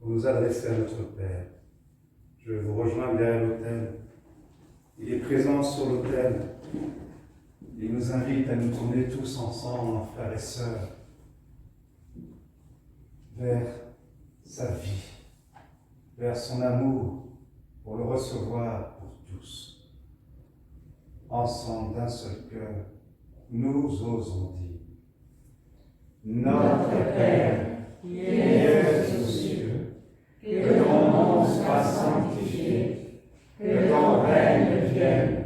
pour nous adresser à notre Père. Je vous rejoins derrière l'autel. Il est présent sur l'autel. Il nous invite à nous tourner tous ensemble, frères et sœurs, vers sa vie, vers son amour, pour le recevoir pour tous. Ensemble, d'un seul cœur, nous osons dire: Notre Père, qui es aux cieux, que ton nom soit sanctifié, que ton règne vienne,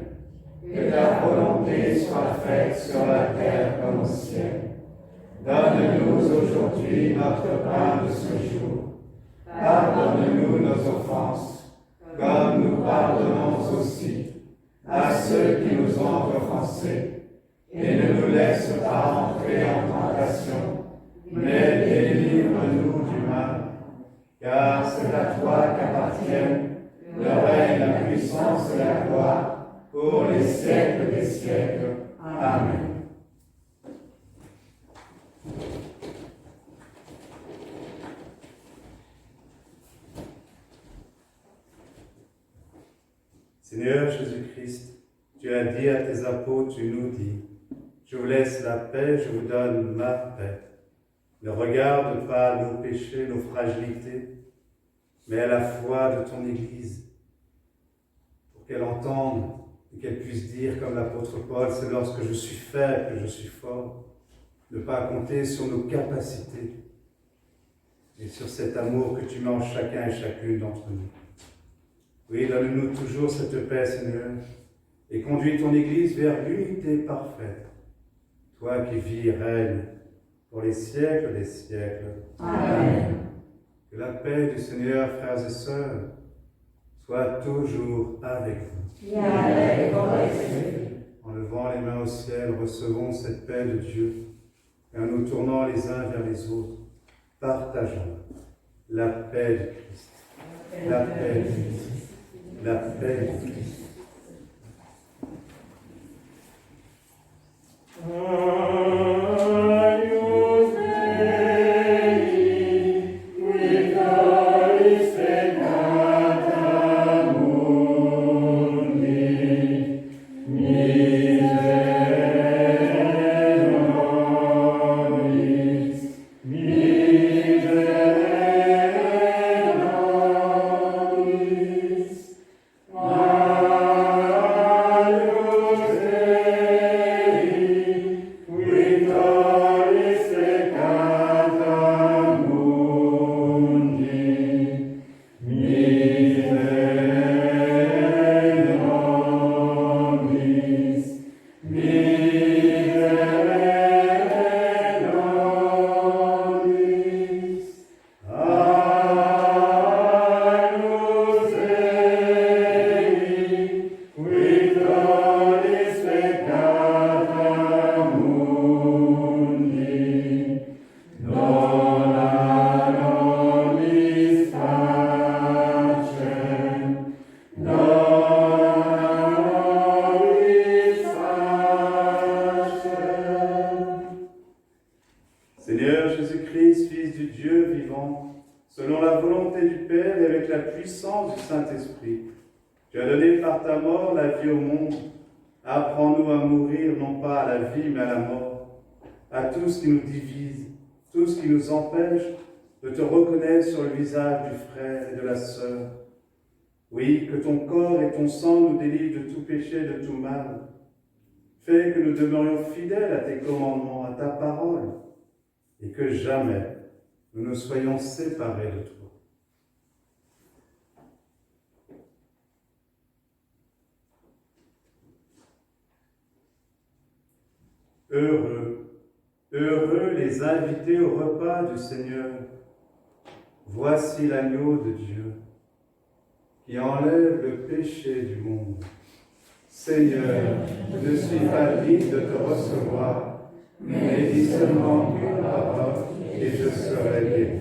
que ta volonté soit faite sur la terre comme au ciel. Donne-nous aujourd'hui notre pain de ce jour. Pardonne-nous nos offenses, comme nous pardonnons aussi à ceux qui nous ont offensés. Et ne nous laisse pas entrer en tentation, mais délivre-nous du mal. car c'est à toi qu'appartiennent le règne, la puissance et la gloire, pour les siècles des siècles. Amen. Seigneur Jésus-Christ, tu as dit à tes apôtres, tu nous dis, je vous laisse la paix, je vous donne ma paix. Ne regarde pas nos péchés, nos fragilités, mais à la foi de ton Église, pour qu'elle entende et qu'elle puisse dire, comme l'apôtre Paul, c'est lorsque je suis faible que je suis fort. Ne pas compter sur nos capacités et sur cet amour que tu mets en chacun et chacune d'entre nous. Oui, donne-nous toujours cette paix, Seigneur, et conduis ton Église vers l'unité parfaite. Toi qui vis et règnes pour les siècles des siècles. Amen. Que la paix du Seigneur, frères et sœurs, soit toujours avec vous. Et avec votre esprit. En levant les mains au ciel, recevons cette paix de Dieu et en nous tournant les uns vers les autres, partageons la paix du Christ. La paix du Christ. La paix du Christ. Seigneur Jésus-Christ, Fils du Dieu vivant, selon la volonté du Père et avec la puissance du Saint-Esprit, tu as donné par ta mort la vie au monde. Apprends-nous à mourir non pas à la vie mais à la mort, à tout ce qui nous divise, tout ce qui nous empêche de te reconnaître sur le visage du frère et de la sœur. Oui, que ton corps et ton sang nous délivrent de tout péché, de tout mal. Fais que nous demeurions fidèles à tes commandements, à ta parole, et que jamais nous ne soyons séparés de toi. Heureux les invités au repas du Seigneur. Voici l'agneau de Dieu qui enlève le péché du monde. Seigneur, je ne suis pas digne de te recevoir, mais dis seulement une parole et je serai guéri.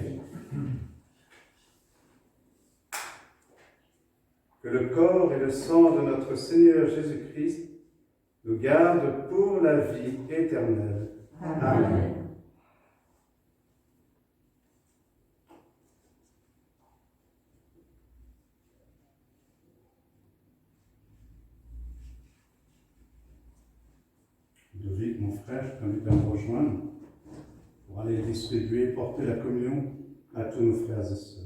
Que le corps et le sang de notre Seigneur Jésus-Christ nous gardent pour la vie éternelle. Amen. Ludovic, mon frère, je t'invite à me rejoindre pour aller distribuer, porter la communion à tous nos frères et sœurs.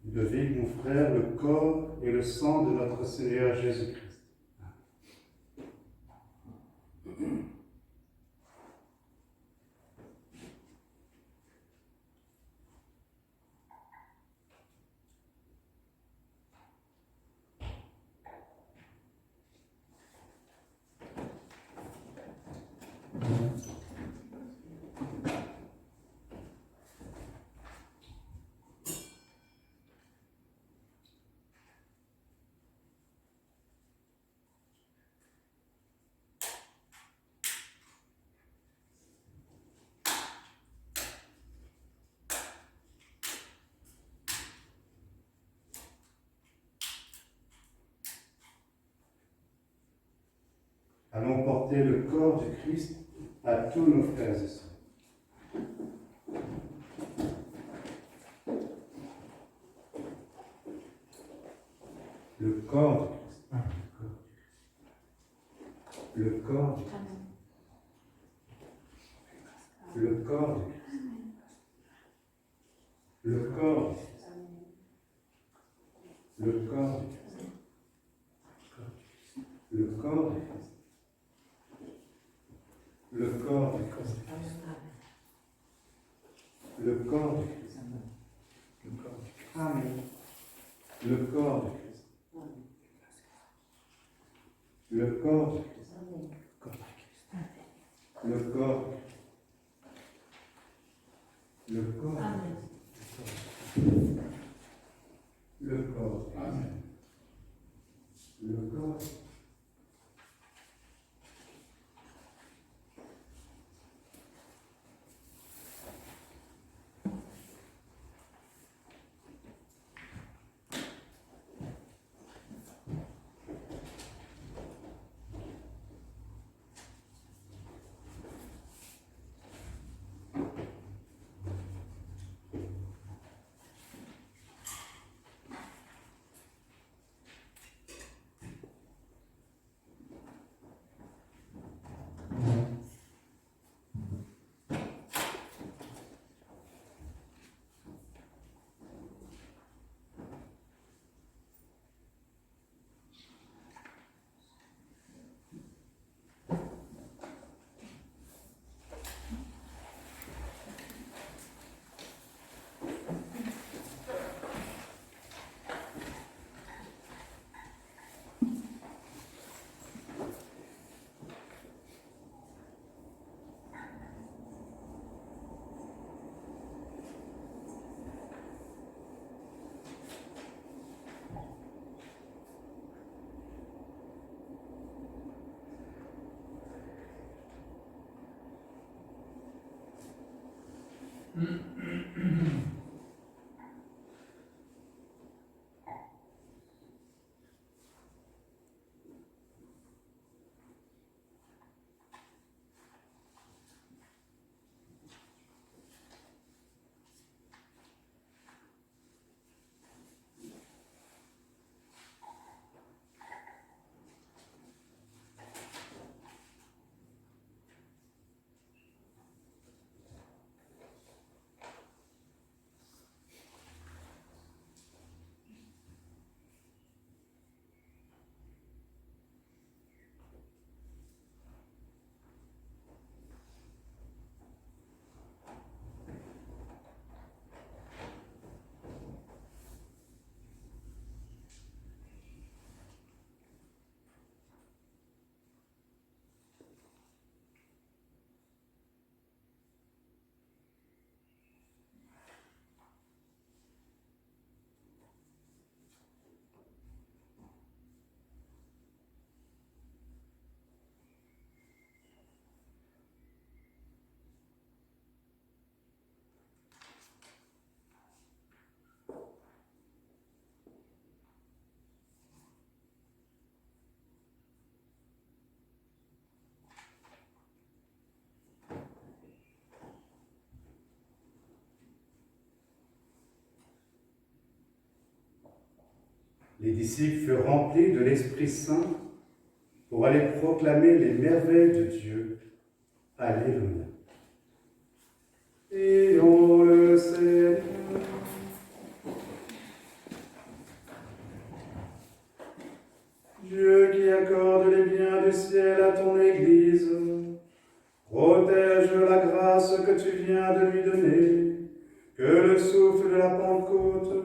Ludovic, mon frère, le corps et le sang de notre Seigneur Jésus-Christ. apporter le corps du Christ à tous nos frères et sœurs. Le corps du Christ. Le corps du Christ. Le corps du Christ. Le corps du Christ. Le corps du Christ. Le corps du Christ. Le corps du Christ. Le corps du Christ. Le corps du Christ. Amen. Le corps du Christ. Le corps du Christ. Le corps. Le corps. Le corps. Amen. Le corps. Les disciples furent remplis de l'Esprit Saint pour aller proclamer les merveilles de Dieu. Alléluia. Prions le Seigneur. Dieu qui accorde les biens du ciel à ton Église, protège la grâce que tu viens de lui donner, que le souffle de la Pentecôte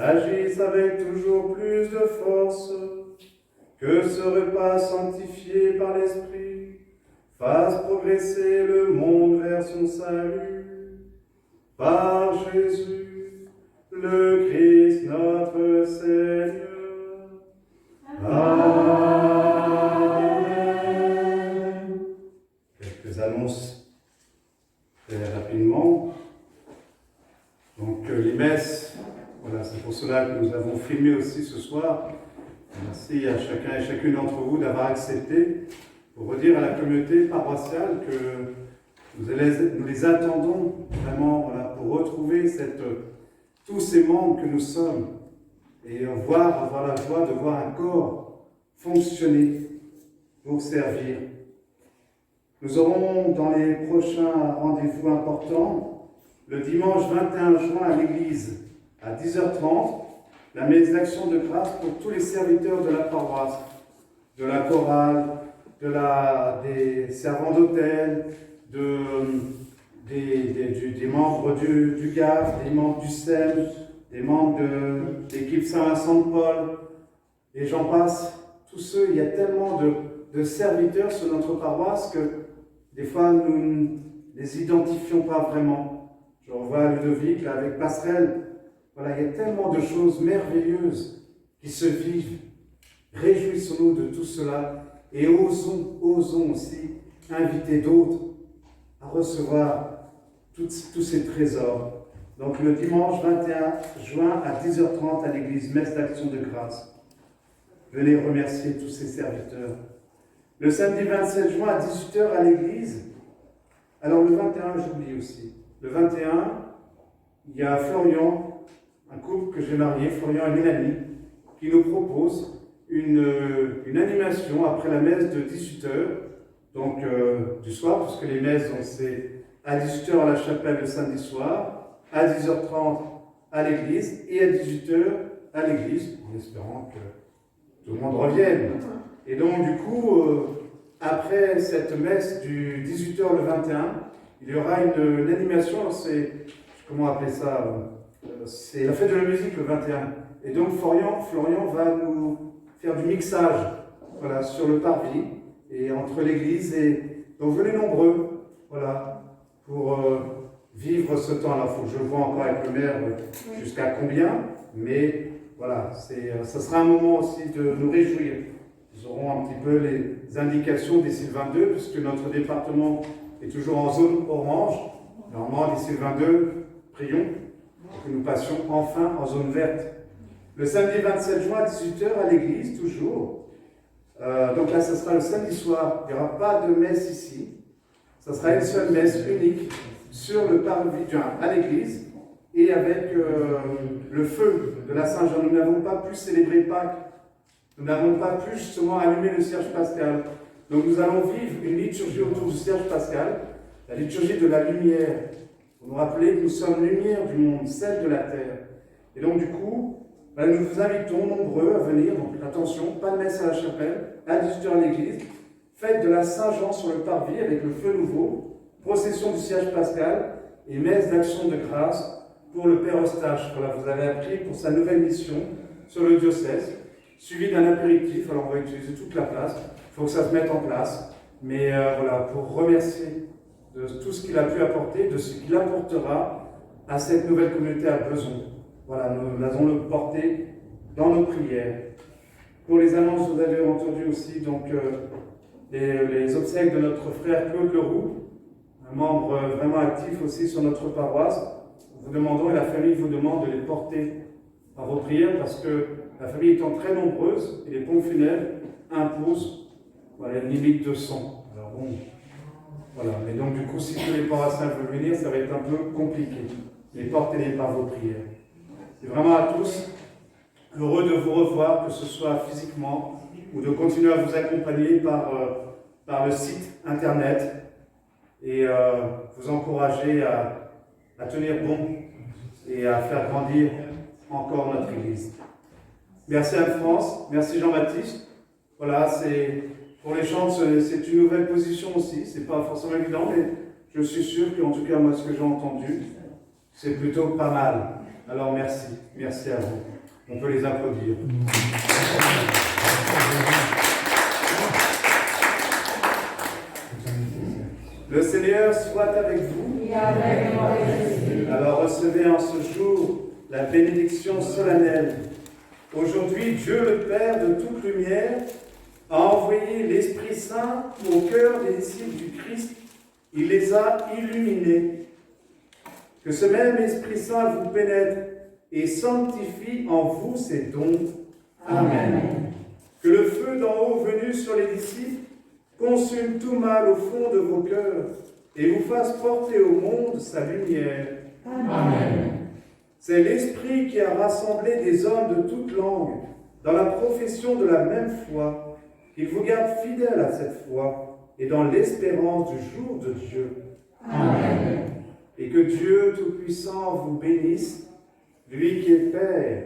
agisse avec toujours plus de force, que ce repas sanctifié par l'Esprit fasse progresser le monde vers son salut. Par Jésus, le Christ notre Seigneur. Amen. Quelques annonces très rapidement. Donc les messes, voilà, c'est pour cela que nous avons filmé aussi ce soir. Merci à chacun et chacune d'entre vous d'avoir accepté pour redire à la communauté paroissiale que nous les attendons vraiment voilà, pour retrouver tous ces membres que nous sommes et avoir la joie de voir un corps fonctionner pour servir. Nous aurons dans les prochains rendez-vous importants, le dimanche 21 juin à l'église à 10h30, la messe d'action de grâce pour tous les serviteurs de la paroisse, de la chorale, des servants d'hôtel, des membres du GAF, des membres du SEM, des membres de l'équipe Saint-Vincent de Paul, et j'en passe. Tous ceux, il y a tellement de serviteurs sur notre paroisse que des fois nous ne les identifions pas vraiment. Je revois Ludovic là, avec Passerelle. Voilà, il y a tellement de choses merveilleuses qui se vivent. Réjouissons-nous de tout cela et osons aussi inviter d'autres à recevoir tous ces trésors. Donc le dimanche 21 juin à 10h30 à l'église Messe d'Action de Grâce. Venez remercier tous ces serviteurs. Le samedi 27 juin à 18h à l'église. Alors le 21, j'oublie aussi. Le 21, il y a Florian, un couple que j'ai marié, Florian et Mélanie, qui nous propose une animation après la messe de 18h, donc du soir, puisque les messes, c'est à 18h à la chapelle le samedi soir, à 10h30 à l'église et à 18h à l'église, en espérant que tout le monde revienne. Et donc du coup, après cette messe du 18h le 21, il y aura une animation, comment appeler ça, c'est la fête de la musique le 21. Et donc Florian va nous faire du mixage voilà, sur le parvis et entre l'église et... Donc venez nombreux voilà, pour vivre ce temps-là. Il faut que je vois encore avec le maire jusqu'à combien, mais voilà, ça sera un moment aussi de nous réjouir. Nous aurons un petit peu les indications d'ici le 22, puisque notre département est toujours en zone orange. Normalement, d'ici le 22, prions pour que nous passions enfin en zone verte. Le samedi 27 juin à 18h à l'église, toujours. Donc là, ce sera le samedi soir. Il n'y aura pas de messe ici. Ce sera une seule messe unique sur le parvis à l'église et avec le feu de la Saint-Jean. Nous n'avons pas pu célébrer Pâques. Nous n'avons pas pu justement allumer le cierge pascal. Donc nous allons vivre une liturgie autour du cierge pascal, la liturgie de la lumière. Pour nous rappeler que nous sommes lumière du monde, sel de la terre. Et donc du coup, nous vous invitons nombreux à venir. Donc attention, pas de messe à la chapelle, à 18h à l'église, fête de la Saint-Jean sur le parvis avec le feu nouveau, procession du cierge pascal et messe d'action de grâce pour le Père Eustache. Voilà, vous avez appris pour sa nouvelle mission sur le diocèse, suivi d'un apéritif. Alors on va utiliser toute la place, il faut que ça se mette en place, mais voilà, pour remercier de tout ce qu'il a pu apporter, de ce qu'il apportera à cette nouvelle communauté à Besançon. Voilà, nous allons le porter dans nos prières. Pour les annonces, vous avez entendu aussi donc, les obsèques de notre frère Claude Leroux, un membre vraiment actif aussi sur notre paroisse. Nous vous demandons, et la famille vous demande de les porter par vos prières, parce que la famille étant très nombreuse, et les pompes funèbres imposent voilà, une limite de 100. Alors bon, voilà. Mais donc du coup, si tous les paroissiens veulent venir, ça va être un peu compliqué. Mais portez-les par vos prières. Et vraiment à tous, heureux de vous revoir, que ce soit physiquement ou de continuer à vous accompagner par le site internet et vous encourager à tenir bon et à faire grandir encore notre Église. Merci Anne-France, merci Jean-Baptiste. Voilà, pour les chants, c'est une nouvelle position aussi, c'est pas forcément évident, mais je suis sûr qu'en tout cas, moi, ce que j'ai entendu, c'est plutôt pas mal. Alors merci à vous. On peut les applaudir. Le Seigneur soit avec vous. Et avec moi, Jésus. Alors recevez en ce jour la bénédiction solennelle. Aujourd'hui, Dieu le Père de toute lumière a envoyé l'Esprit Saint au cœur des disciples du Christ. Il les a illuminés. Que ce même Esprit Saint vous pénètre et sanctifie en vous ses dons. Amen. Que le feu d'en haut venu sur les disciples consume tout mal au fond de vos cœurs et vous fasse porter au monde sa lumière. Amen. C'est l'Esprit qui a rassemblé des hommes de toutes langues dans la profession de la même foi, qu'il vous garde fidèles à cette foi et dans l'espérance du jour de Dieu. Amen. Et que Dieu Tout-Puissant vous bénisse, lui qui est Père,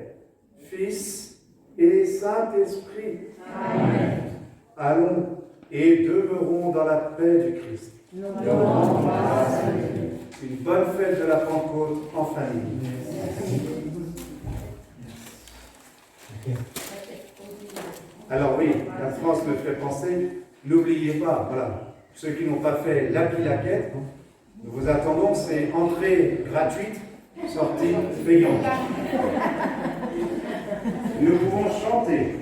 Fils et Saint-Esprit. Amen. Allons et demeurons dans la paix du Christ. Nous rendons grâce à Dieu. Une bonne fête de la Pentecôte en famille. Alors oui, la France me fait penser, n'oubliez pas, voilà, ceux qui n'ont pas fait l'appli-laquette, nous vous attendons, c'est entrée gratuite, sortie payante. Nous pouvons chanter.